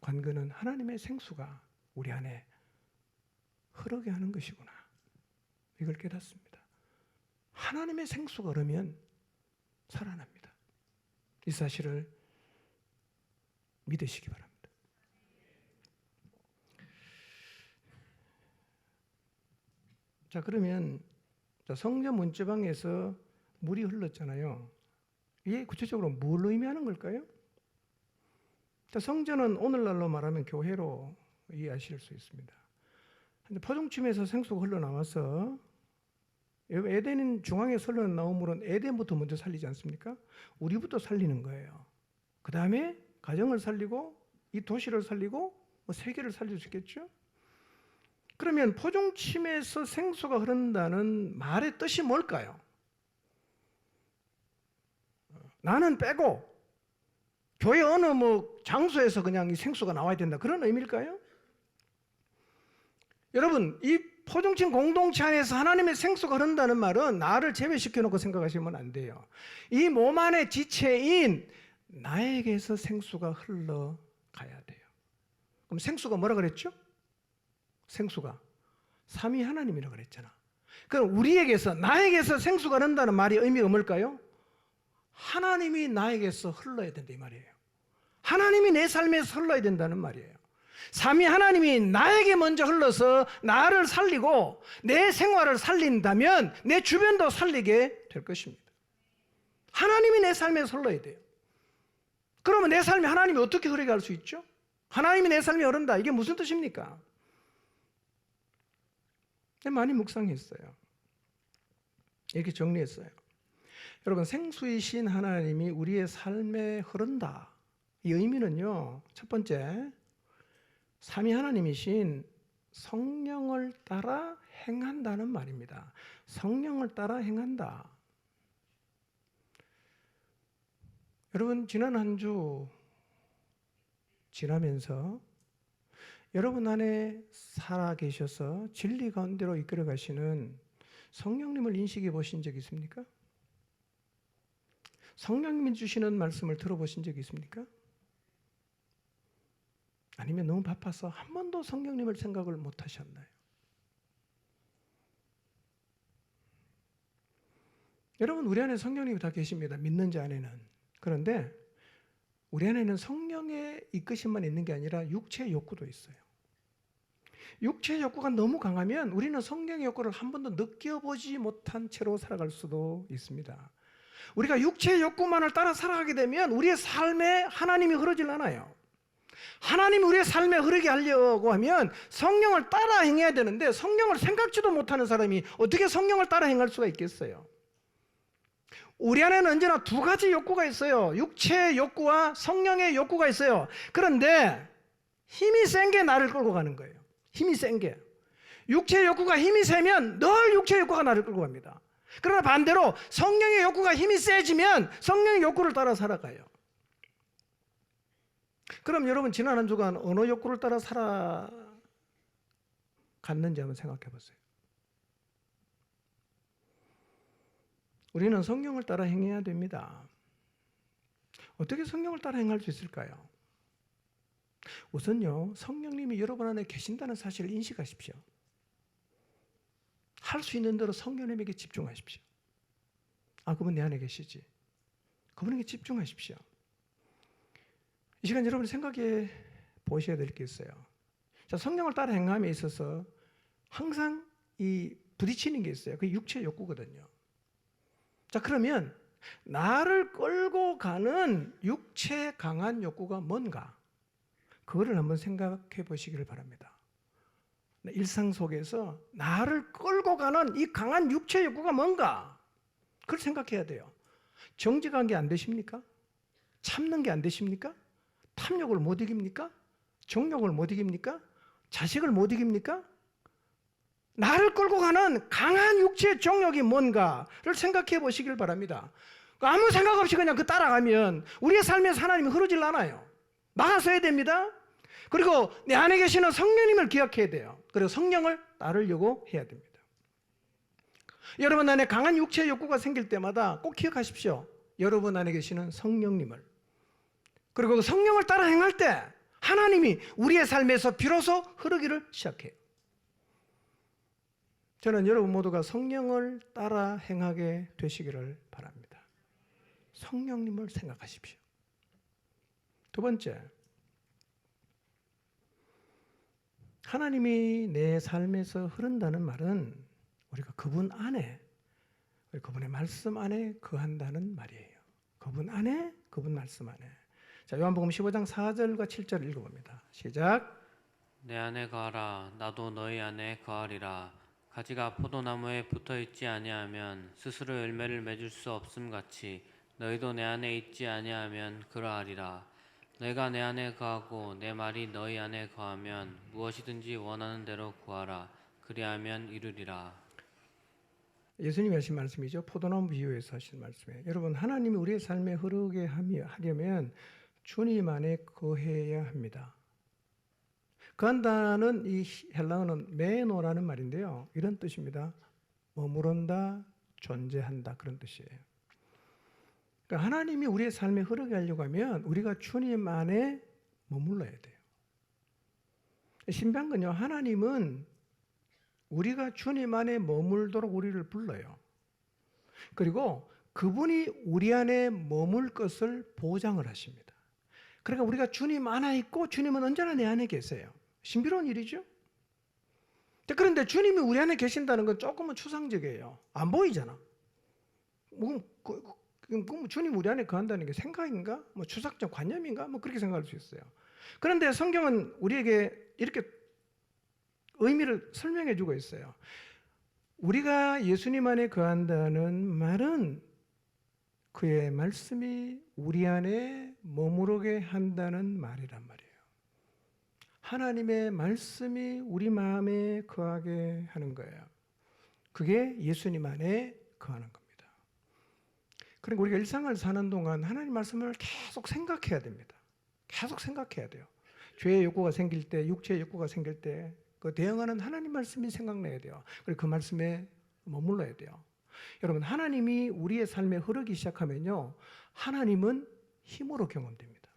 관건은 하나님의 생수가 우리 안에 흐르게 하는 것이구나. 이걸 깨닫습니다. 하나님의 생수가 흐르면 살아납니다. 이 사실을 믿으시기 바랍니다. 자, 그러면 성전 문지방에서 물이 흘렀잖아요. 이게 구체적으로 뭘 의미하는 걸까요? 자, 성전은 오늘날로 말하면 교회로 이해하실 수 있습니다. 근데 포종침에서 생수가 흘러나와서 에덴 중앙에서 흘러나온 물은 에덴부터 먼저 살리지 않습니까? 우리부터 살리는 거예요. 그 다음에 가정을 살리고 이 도시를 살리고 세계를 살릴 수 있겠죠? 그러면 포종침에서 생수가 흐른다는 말의 뜻이 뭘까요? 나는 빼고 교회 어느 장소에서 그냥 이 생수가 나와야 된다, 그런 의미일까요? 여러분, 이 포종침 공동체 안에서 하나님의 생수가 흐른다는 말은 나를 제외시켜 놓고 생각하시면 안 돼요. 이 몸 안의 지체인 나에게서 생수가 흘러가야 돼요. 그럼 생수가 뭐라 그랬죠? 생수가 삼위 하나님이라고 그랬잖아. 그럼 우리에게서, 나에게서 생수가 흐른다는 말이 의미가 뭘까요? 하나님이 나에게서 흘러야 된다, 이 말이에요. 하나님이 내 삶에서 흘러야 된다는 말이에요. 삼위 하나님이 나에게 먼저 흘러서 나를 살리고 내 생활을 살린다면 내 주변도 살리게 될 것입니다. 하나님이 내 삶에서 흘러야 돼요. 그러면 내 삶이 하나님이 어떻게 흐르게 할 수 있죠? 하나님이 내 삶에 흐른다, 이게 무슨 뜻입니까? 많이 묵상했어요. 이렇게 정리했어요. 여러분, 생수이신 하나님이 우리의 삶에 흐른다, 이 의미는요, 첫 번째, 삼위 하나님이신 성령을 따라 행한다는 말입니다. 성령을 따라 행한다. 여러분, 지난 한 주 지나면서 여러분 안에 살아계셔서 진리 가운데로 이끌어 가시는 성령님을 인식해 보신 적 있습니까? 성령님이 주시는 말씀을 들어보신 적 있습니까? 아니면 너무 바빠서 한 번도 성령님을 생각을 못 하셨나요? 여러분, 우리 안에 성령님이 다 계십니다. 믿는 자 안에는. 그런데 우리 안에는 성령의 이끄심만 있는 게 아니라 육체의 욕구도 있어요. 육체의 욕구가 너무 강하면 우리는 성령의 욕구를 한 번도 느껴보지 못한 채로 살아갈 수도 있습니다. 우리가 육체의 욕구만을 따라 살아가게 되면 우리의 삶에 하나님이 흐르질 않아요. 하나님이 우리의 삶에 흐르게 하려고 하면 성령을 따라 행해야 되는데, 성령을 생각지도 못하는 사람이 어떻게 성령을 따라 행할 수가 있겠어요? 우리 안에는 언제나 두 가지 욕구가 있어요. 육체의 욕구와 성령의 욕구가 있어요. 그런데 힘이 센 게 나를 끌고 가는 거예요. 힘이 센 게. 육체의 욕구가 힘이 세면 늘 육체의 욕구가 나를 끌고 갑니다. 그러나 반대로 성령의 욕구가 힘이 세지면 성령의 욕구를 따라 살아가요. 그럼 여러분, 지난 한 주간 어느 욕구를 따라 살아갔는지 한번 생각해 보세요. 우리는 성령을 따라 행해야 됩니다. 어떻게 성령을 따라 행할 수 있을까요? 우선요, 성령님이 여러분 안에 계신다는 사실을 인식하십시오. 할 수 있는 대로 성령님에게 집중하십시오. 아, 그분 내 안에 계시지. 그분에게 집중하십시오. 이 시간 여러분이 생각해 보셔야 될 게 있어요. 자, 성령을 따라 행함에 있어서 항상 이 부딪히는 게 있어요. 그게 육체의 욕구거든요. 자, 그러면 나를 끌고 가는 육체 강한 욕구가 뭔가? 그거를 한번 생각해 보시기를 바랍니다. 일상 속에서 나를 끌고 가는 이 강한 육체 욕구가 뭔가? 그걸 생각해야 돼요. 정직한 게 안 되십니까? 참는 게 안 되십니까? 탐욕을 못 이깁니까? 정욕을 못 이깁니까? 자식을 못 이깁니까? 나를 끌고 가는 강한 육체의 정욕이 뭔가를 생각해 보시길 바랍니다. 아무 생각 없이 그냥 그 따라가면 우리의 삶에서 하나님이 흐르질 않아요. 막아서야 됩니다. 그리고 내 안에 계시는 성령님을 기억해야 돼요. 그리고 성령을 따르려고 해야 됩니다. 여러분 안에 강한 육체의 욕구가 생길 때마다 꼭 기억하십시오. 여러분 안에 계시는 성령님을. 그리고 그 성령을 따라 행할 때 하나님이 우리의 삶에서 비로소 흐르기를 시작해요. 저는 여러분 모두가 성령을 따라 행하게 되시기를 바랍니다. 성령님을 생각하십시오. 두 번째, 하나님이 내 삶에서 흐른다는 말은 우리가 그분 안에, 그분의 말씀 안에 거한다는 말이에요. 그분 안에, 그분 말씀 안에. 자, 요한복음 15장 4절과 7절을 읽어봅니다. 시작. 내 안에 거하라. 나도 너희 안에 거하리라. 가지가 포도나무에 붙어 있지 아니하면 스스로 열매를 맺을 수 없음 같이 너희도 내 안에 있지 아니하면 그러하리라. 내가 내 안에 거하고 내 말이 너희 안에 거하면 무엇이든지 원하는 대로 구하라. 그리하면 이루리라. 예수님이 하신 말씀이죠. 포도나무 비유에서 하신 말씀이에요. 여러분, 하나님이 우리의 삶에 흐르게 하려면 주님 안에 거해야 합니다. 거한다는 이 헬라어는 메노라는 말인데요. 이런 뜻입니다. 머무른다, 존재한다, 그런 뜻이에요. 그러니까 하나님이 우리의 삶에 흐르게 하려고 하면 우리가 주님 안에 머물러야 돼요. 신비한 건요, 하나님은 우리가 주님 안에 머물도록 우리를 불러요. 그리고 그분이 우리 안에 머물 것을 보장을 하십니다. 그러니까 우리가 주님 안에 있고 주님은 언제나 내 안에 계세요. 신비로운 일이죠. 그런데 주님이 우리 안에 계신다는 건 조금은 추상적이에요. 안 보이잖아. 주님 우리 안에 거한다는 게 생각인가? 뭐 추상적 관념인가? 뭐 그렇게 생각할 수 있어요. 그런데 성경은 우리에게 이렇게 의미를 설명해 주고 있어요. 우리가 예수님 안에 거한다는 말은 그의 말씀이 우리 안에 머무르게 한다는 말이란 말이에요. 하나님의 말씀이 우리 마음에 거하게 하는 거예요. 그게 예수님 안에 거하는 겁니다. 그러니까 우리가 일상을 사는 동안 하나님 말씀을 계속 생각해야 됩니다. 계속 생각해야 돼요. 죄의 욕구가 생길 때, 육체의 욕구가 생길 때 그 대응하는 하나님 말씀이 생각나야 돼요. 그리고 그 말씀에 머물러야 돼요. 여러분, 하나님이 우리의 삶에 흐르기 시작하면요, 하나님은 힘으로 경험됩니다.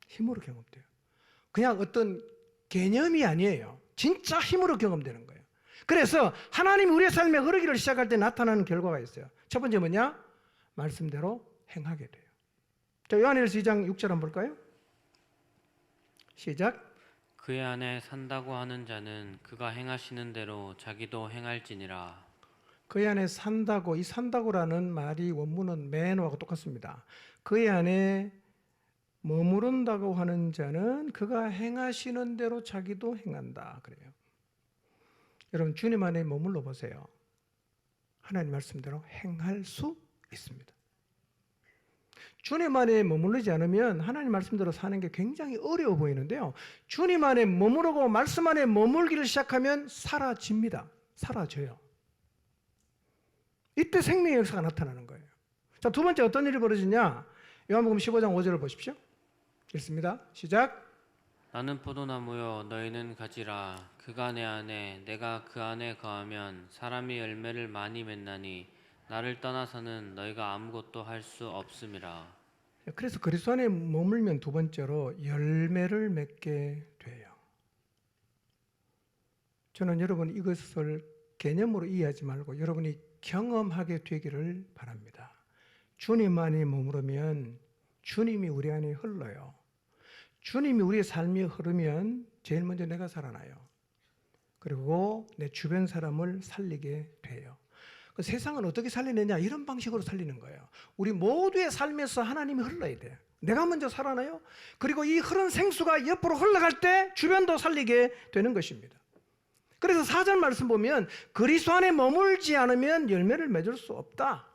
힘으로 경험돼요. 그냥 어떤 개념이 아니에요. 진짜 힘으로 경험되는 거예요. 그래서 하나님이 우리의 삶에 흐르기를 시작할 때 나타나는 결과가 있어요. 첫 번째 뭐냐? 말씀대로 행하게 돼요. 자, 요한일서 2장 6절 한번 볼까요? 시작. 그의 안에 산다고 하는 자는 그가 행하시는 대로 자기도 행할지니라. 그의 안에 산다고, 이 산다고라는 말이 원문은 매너하고 똑같습니다. 그의 안에 머무른다고 하는 자는 그가 행하시는 대로 자기도 행한다 그래요. 여러분, 주님 안에 머물러 보세요. 하나님 말씀대로 행할 수 있습니다. 주님 안에 머무르지 않으면 하나님 말씀대로 사는 게 굉장히 어려워 보이는데요, 주님 안에 머무르고 말씀 안에 머물기를 시작하면 사라집니다. 사라져요. 이때 생명의 역사가 나타나는 거예요. 자, 두 번째 어떤 일이 벌어지냐? 요한복음 15장 5절을 보십시오. 읽습니다. 시작. 나는 포도나무요 너희는 가지라. 그가 내 안에 내가 그 안에 거하면 사람이 열매를 많이 맺나니 나를 떠나서는 너희가 아무것도 할 수 없음이라. 그래서 그리스도 안에 머물면 두 번째로 열매를 맺게 돼요. 저는 여러분 이것을 개념으로 이해하지 말고 여러분이 경험하게 되기를 바랍니다. 주님 안에 머무르면 주님이 우리 안에 흘러요. 주님이 우리의 삶이 흐르면 제일 먼저 내가 살아나요. 그리고 내 주변 사람을 살리게 돼요. 세상은 어떻게 살리느냐 이런 방식으로 살리는 거예요. 우리 모두의 삶에서 하나님이 흘러야 돼요. 내가 먼저 살아나요. 그리고 이 흐른 생수가 옆으로 흘러갈 때 주변도 살리게 되는 것입니다. 그래서 4절 말씀 보면 그리스도 안에 머물지 않으면 열매를 맺을 수 없다.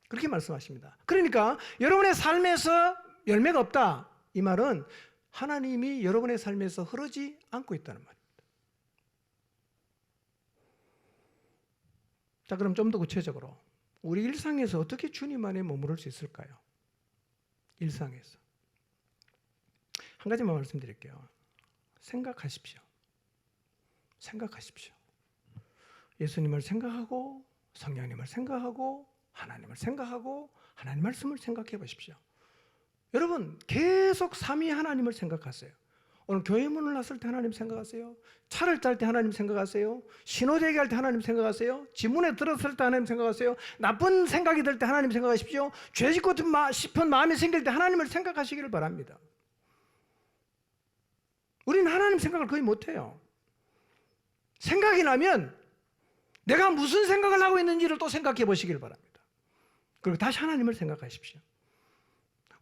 그렇게 말씀하십니다. 그러니까 여러분의 삶에서 열매가 없다. 이 말은 하나님이 여러분의 삶에서 흐르지 않고 있다는 말입니다. 자, 그럼 좀 더 구체적으로 우리 일상에서 어떻게 주님 안에 머무를 수 있을까요? 일상에서 한 가지만 말씀드릴게요. 생각하십시오. 생각하십시오. 예수님을 생각하고 성령님을 생각하고 하나님을 생각하고 하나님 말씀을 생각해 보십시오. 여러분 계속 삼위 하나님을 생각하세요. 오늘 교회 문을 났을 때 하나님 생각하세요. 차를 탈 때 하나님 생각하세요. 신호대기 할 때 하나님 생각하세요. 지문에 들었을 때 하나님 생각하세요. 나쁜 생각이 들 때 하나님 생각하십시오. 죄 짓고 싶은 마음이 생길 때 하나님을 생각하시기를 바랍니다. 우리는 하나님 생각을 거의 못해요. 생각이 나면 내가 무슨 생각을 하고 있는지를 또 생각해 보시길 바랍니다. 그리고 다시 하나님을 생각하십시오.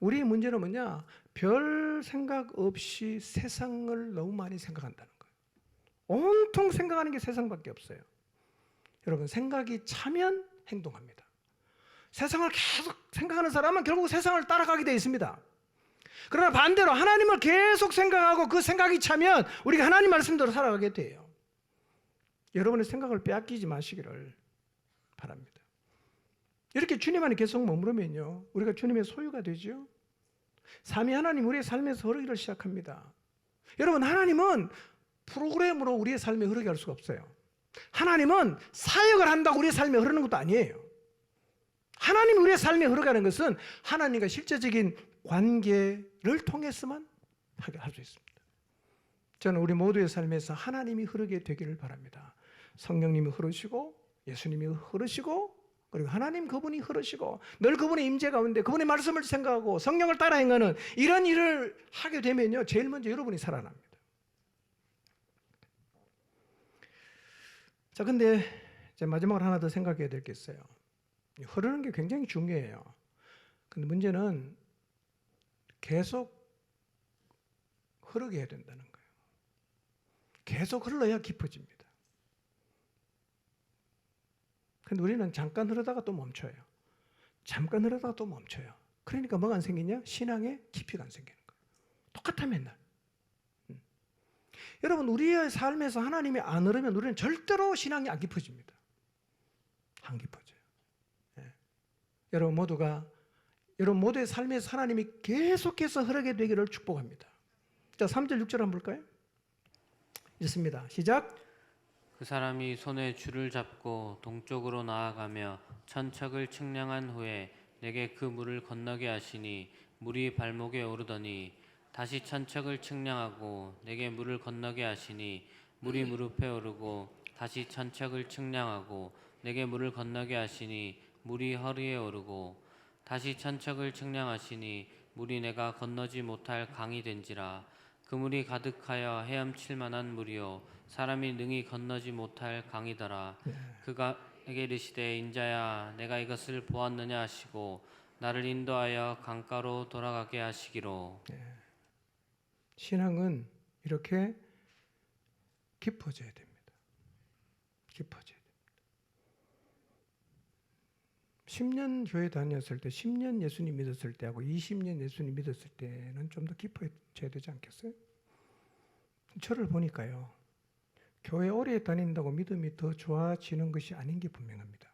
우리의 문제는 뭐냐? 별 생각 없이 세상을 너무 많이 생각한다는 거예요. 온통 생각하는 게 세상밖에 없어요. 여러분 생각이 차면 행동합니다. 세상을 계속 생각하는 사람은 결국 세상을 따라가게 되어 있습니다. 그러나 반대로 하나님을 계속 생각하고 그 생각이 차면 우리가 하나님 말씀대로 살아가게 돼요. 여러분의 생각을 빼앗기지 마시기를 바랍니다. 이렇게 주님 안에 계속 머무르면요 우리가 주님의 소유가 되죠. 삼위 하나님 우리의 삶에서 흐르기를 시작합니다. 여러분 하나님은 프로그램으로 우리의 삶에 흐르게 할 수가 없어요. 하나님은 사역을 한다고 우리의 삶에 흐르는 것도 아니에요. 하나님이 우리의 삶에 흐르게 것은 하나님과 실제적인 관계를 통해서만 할 수 있습니다. 저는 우리 모두의 삶에서 하나님이 흐르게 되기를 바랍니다. 성령님이 흐르시고 예수님이 흐르시고 그리고 하나님 그분이 흐르시고 늘 그분의 임재 가운데 그분의 말씀을 생각하고 성령을 따라 행하는 이런 일을 하게 되면요 제일 먼저 여러분이 살아납니다. 자, 근데 이제 마지막으로 하나 더 생각해야 될 게 있어요. 흐르는 게 굉장히 중요해요. 근데 문제는 계속 흐르게 해야 된다는 거예요. 계속 흘러야 깊어집니다. 근데 우리는 잠깐 흐르다가 또 멈춰요. 잠깐 흐르다가 또 멈춰요. 그러니까 뭐가 안 생기냐? 신앙에 깊이가 안 생기는 거예요. 똑같아 맨날. 여러분 우리의 삶에서 하나님이 안 흐르면 우리는 절대로 신앙이 안 깊어집니다. 안 깊어져요. 네. 여러분 모두의 삶에서 하나님이 계속해서 흐르게 되기를 축복합니다. 자, 3절 6절 한번 볼까요? 읽습니다. 시작. 그 사람이 손에 줄을 잡고 동쪽으로 나아가며 천척을 측량한 후에 내게 그 물을 건너게 하시니 물이 발목에 오르더니 다시 천척을 측량하고 내게 물을 건너게 하시니 물이 무릎에 오르고 다시 천척을 측량하고 내게 물을 건너게 하시니 물이 허리에 오르고 다시 천척을 측량하시니 물이 내가 건너지 못할 강이 된지라. 그 물이 가득하여 헤엄칠 만한 물이요 사람이 능히 건너지 못할 강이더라. 그가 내게 이르시되 인자야 내가 이것을 보았느냐 하시고 나를 인도하여 강가로 돌아가게 하시기로. 신앙은 이렇게 깊어져야 됩니다. 깊어져야 됩니다. 10년 교회 다녔을 때, 10년 예수님 믿었을 때하고 20년 예수님 믿었을 때는 좀 더 깊어져야 되지 않겠어요? 저를 보니까요. 교회 오래 다닌다고 믿음이 더 좋아지는 것이 아닌 게 분명합니다.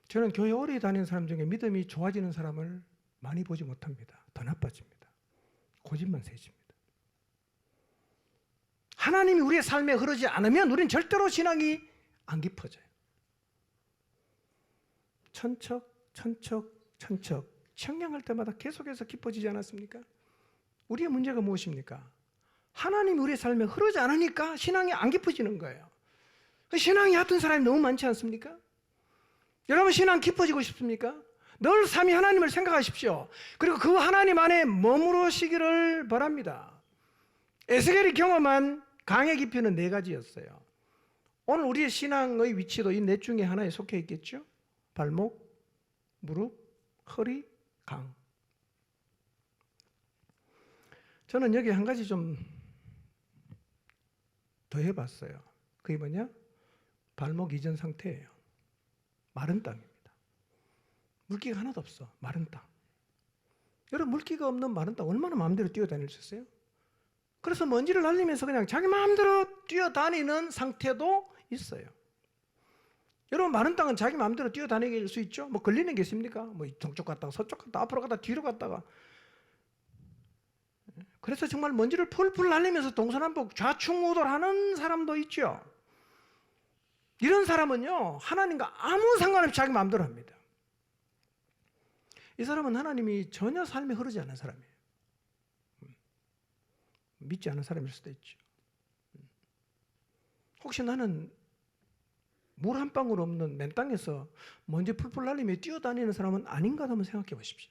저는 교회 오래 다니는 사람 중에 믿음이 좋아지는 사람을 많이 보지 못합니다. 더 나빠집니다. 고집만 세집니다. 하나님이 우리의 삶에 흐르지 않으면 우리는 절대로 신앙이 안 깊어져요. 천척 청량할 때마다 계속해서 깊어지지 않았습니까? 우리의 문제가 무엇입니까? 하나님이 우리의 삶에 흐르지 않으니까 신앙이 안 깊어지는 거예요. 신앙이 얕은 사람이 너무 많지 않습니까? 여러분 신앙 깊어지고 싶습니까? 늘 삼위 하나님을 생각하십시오. 그리고 그 하나님 안에 머무르시기를 바랍니다. 에스겔이 경험한 강의 깊이는 4가지였어요. 오늘 우리의 신앙의 위치도 이 넷 중에 하나에 속해 있겠죠. 발목, 무릎, 허리, 강. 저는 여기 한 가지 좀 더 해봤어요. 그게 뭐냐? 발목 이전 상태예요. 마른 땅입니다. 물기가 하나도 없어. 마른 땅. 여러분, 물기가 없는 마른 땅 얼마나 마음대로 뛰어다닐 수 있어요? 그래서 먼지를 날리면서 그냥 자기 마음대로 뛰어다니는 상태도 있어요. 여러분, 마른 땅은 자기 마음대로 뛰어다니게 수 있죠? 뭐 걸리는 게 있습니까? 뭐 동쪽 갔다가 서쪽 갔다가 앞으로 갔다가 뒤로 갔다가. 그래서 정말 먼지를 풀풀 날리면서 동서남북 좌충우돌하는 사람도 있죠. 이런 사람은요, 하나님과 아무 상관없이 자기 마음대로 합니다. 이 사람은 하나님이 전혀 삶에 흐르지 않은 사람이에요. 믿지 않은 사람일 수도 있죠. 혹시 나는 물 한 방울 없는 맨 땅에서 먼지 풀풀 날리며 뛰어다니는 사람은 아닌가 한번 생각해 보십시오.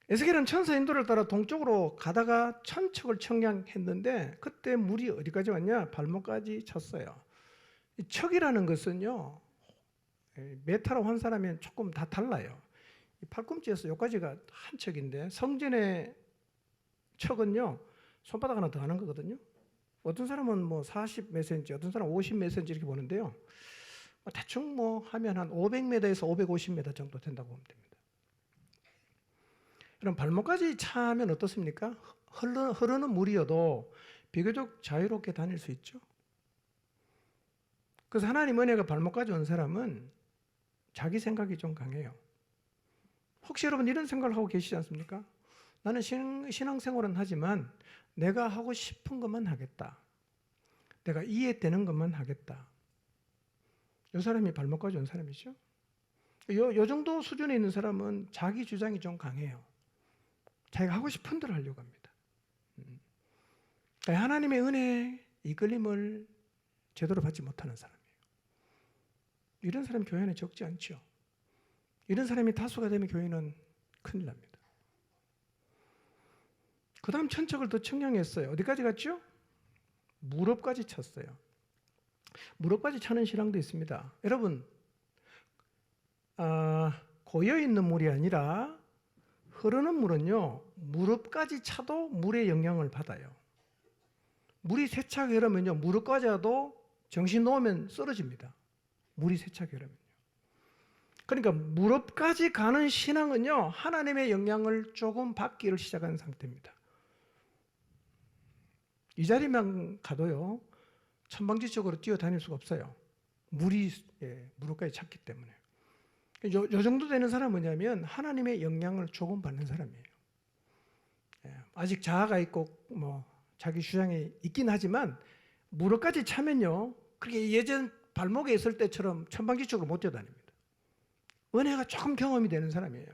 에스겔은 천사 인도를 따라 동쪽으로 가다가 천척을 청량했는데 그때 물이 어디까지 왔냐? 발목까지 찼어요. 이 척이라는 것은요, 메타로 환산하면 조금 다 달라요. 이 팔꿈치에서 여기까지가 한 척인데 성전의 척은요, 손바닥 하나 더 하는 거거든요. 어떤 사람은 뭐 40 몇 센치, 어떤 사람은 50 몇 센치 이렇게 보는데요. 대충 뭐 하면 한 500m에서 550m 정도 된다고 보면 됩니다. 그럼 발목까지 차면 어떻습니까? 흐르는 물이어도 비교적 자유롭게 다닐 수 있죠. 그래서 하나님 은혜가 발목까지 온 사람은 자기 생각이 좀 강해요. 혹시 여러분 이런 생각을 하고 계시지 않습니까? 나는 신앙생활은 하지만 내가 하고 싶은 것만 하겠다. 내가 이해되는 것만 하겠다. 이 사람이 발목까지 온 사람이죠. 요 정도 수준에 있는 사람은 자기 주장이 좀 강해요. 자기가 하고 싶은 대로 하려고 합니다. 하나님의 은혜에 이끌림을 제대로 받지 못하는 사람이에요. 이런 사람이 교회 안에 적지 않죠. 이런 사람이 다수가 되면 교회는 큰일 납니다. 그 다음 천척을 더 청량했어요. 어디까지 갔죠? 무릎까지 찼어요. 무릎까지 차는 신앙도 있습니다. 여러분, 고여있는 물이 아니라 흐르는 물은요, 무릎까지 차도 물의 영향을 받아요. 물이 세차게 흐르면요, 무릎까지 와도 정신 놓으면 쓰러집니다. 물이 세차게 흐르면요. 그러니까 무릎까지 가는 신앙은요, 하나님의 영향을 조금 받기를 시작한 상태입니다. 이 자리만 가도요, 천방지축으로 뛰어다닐 수가 없어요. 물이 무릎까지 찼기 때문에. 요 정도 되는 사람은 뭐냐면 하나님의 영향을 조금 받는 사람이에요. 아직 자아가 있고 뭐 자기 주장이 있긴 하지만 무릎까지 차면요, 그렇게 예전 발목에 있을 때처럼 천방지축으로 못 뛰어다닙니다. 은혜가 조금 경험이 되는 사람이에요.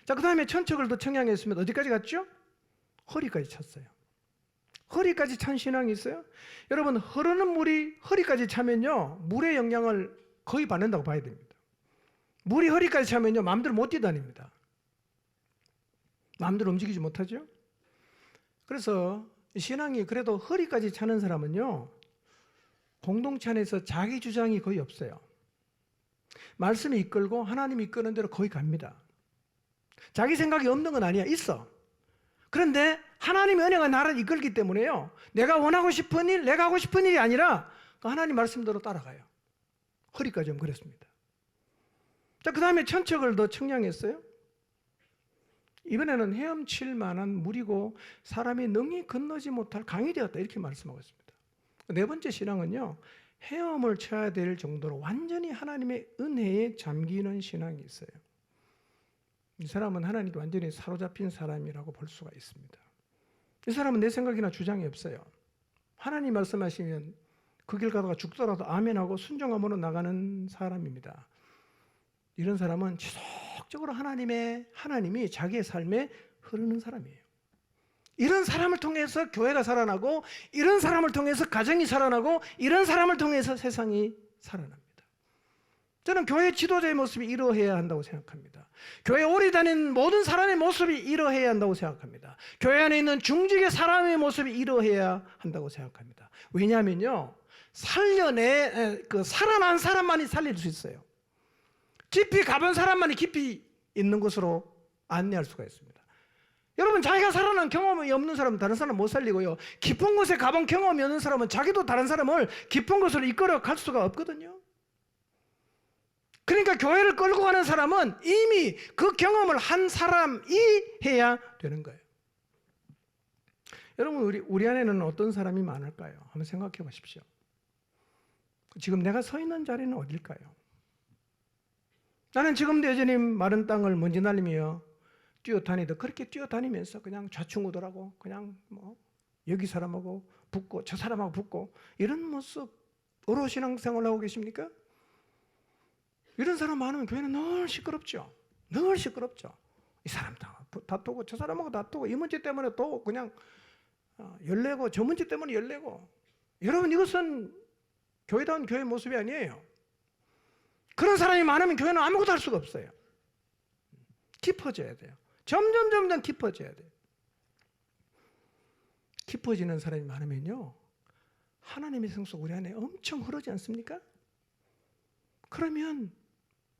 자, 그 다음에 천척을 더 청량했으면 어디까지 갔죠? 허리까지 찼어요. 허리까지 찬 신앙이 있어요? 여러분, 흐르는 물이 허리까지 차면요, 물의 영향을 거의 받는다고 봐야 됩니다. 물이 허리까지 차면요, 마음대로 못 뛰어다닙니다. 마음대로 움직이지 못하죠? 그래서 신앙이 그래도 허리까지 차는 사람은요, 공동체 안에서 자기 주장이 거의 없어요. 말씀이 이끌고 하나님이 이끄는 대로 거의 갑니다. 자기 생각이 없는 건 아니야. 있어. 그런데 하나님의 은혜가 나를 이끌기 때문에요, 내가 원하고 싶은 일, 내가 하고 싶은 일이 아니라 하나님 말씀대로 따라가요. 허리까지 좀 그랬습니다. 자, 그 다음에 천척을 더 청량했어요. 이번에는 헤엄칠 만한 물이고 사람이 능히 건너지 못할 강이 되었다, 이렇게 말씀하고 있습니다. 네 번째 신앙은요, 헤엄을 쳐야 될 정도로 완전히 하나님의 은혜에 잠기는 신앙이 있어요. 이 사람은 하나님께 완전히 사로잡힌 사람이라고 볼 수가 있습니다. 이 사람은 내 생각이나 주장이 없어요. 하나님 말씀하시면 그 길 가다가 죽더라도 아멘하고 순종함으로 나가는 사람입니다. 이런 사람은 지속적으로 하나님이 자기의 삶에 흐르는 사람이에요. 이런 사람을 통해서 교회가 살아나고, 이런 사람을 통해서 가정이 살아나고, 이런 사람을 통해서 세상이 살아납니다. 저는 교회 지도자의 모습이 이러해야 한다고 생각합니다. 교회 오래 다닌 모든 사람의 모습이 이러해야 한다고 생각합니다. 교회 안에 있는 중직의 사람의 모습이 이러해야 한다고 생각합니다. 왜냐하면요, 살아난 사람만이 살릴 수 있어요. 깊이 가본 사람만이 깊이 있는 곳으로 안내할 수가 있습니다. 여러분, 자기가 살아난 경험이 없는 사람은 다른 사람 못 살리고요, 깊은 곳에 가본 경험이 없는 사람은 자기도 다른 사람을 깊은 곳으로 이끌어 갈 수가 없거든요. 그러니까 교회를 끌고 가는 사람은 이미 그 경험을 한 사람이 해야 되는 거예요. 여러분, 우리 안에는 어떤 사람이 많을까요? 한번 생각해 보십시오. 지금 내가 서 있는 자리는 어딜까요? 나는 지금도 여전히 마른 땅을 먼지 날리며 뛰어다니듯 그렇게 뛰어다니면서 그냥 좌충우돌하고 그냥 여기 사람하고 붙고 저 사람하고 붙고 이런 모습으로 신앙생활을 하고 계십니까? 이런 사람 많으면 교회는 늘 시끄럽죠. 늘 시끄럽죠. 이 사람 다투고 저 사람하고 다투고 이 문제 때문에 또 그냥 열내고 저 문제 때문에 열내고. 여러분, 이것은 교회다운 교회 모습이 아니에요. 그런 사람이 많으면 교회는 아무것도 할 수가 없어요. 깊어져야 돼요. 점점 깊어져야 돼요. 깊어지는 사람이 많으면요, 하나님의 성수가 우리 안에 엄청 흐르지 않습니까? 그러면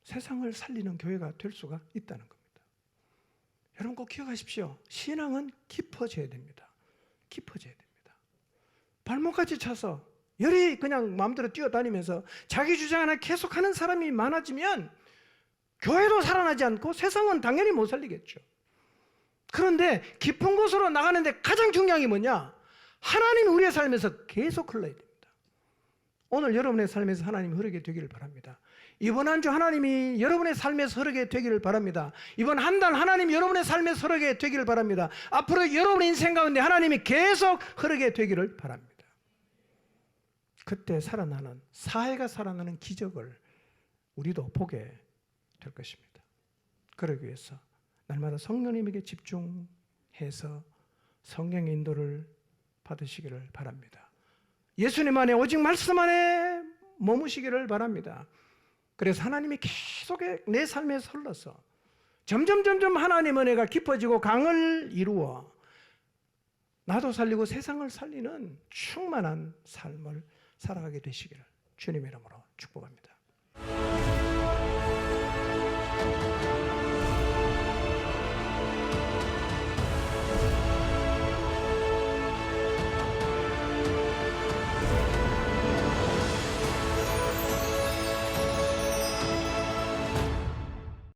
세상을 살리는 교회가 될 수가 있다는 겁니다. 여러분, 꼭 기억하십시오. 신앙은 깊어져야 됩니다. 깊어져야 됩니다. 발목까지 차서 열이 그냥 마음대로 뛰어다니면서 자기 주장 하나 계속하는 사람이 많아지면 교회도 살아나지 않고 세상은 당연히 못 살리겠죠. 그런데 깊은 곳으로 나가는데 가장 중요한 게 뭐냐? 하나님이 우리의 삶에서 계속 흘러야 됩니다. 오늘 여러분의 삶에서 하나님이 흐르게 되기를 바랍니다. 이번 한 주 하나님이 여러분의 삶에서 흐르게 되기를 바랍니다. 이번 한 달 하나님이 여러분의 삶에서 흐르게 되기를 바랍니다. 앞으로 여러분의 인생 가운데 하나님이 계속 흐르게 되기를 바랍니다. 그때 살아나는, 사회가 살아나는 기적을 우리도 보게 될 것입니다. 그러기 위해서 날마다 성령님에게 집중해서 성령의 인도를 받으시기를 바랍니다. 예수님 안에, 오직 말씀 안에 머무시기를 바랍니다. 그래서 하나님이 계속 내 삶에서 흘러서 점점 하나님 은혜가 깊어지고 강을 이루어 나도 살리고 세상을 살리는 충만한 삶을 살아가게 되시기를 주님의 이름으로 축복합니다.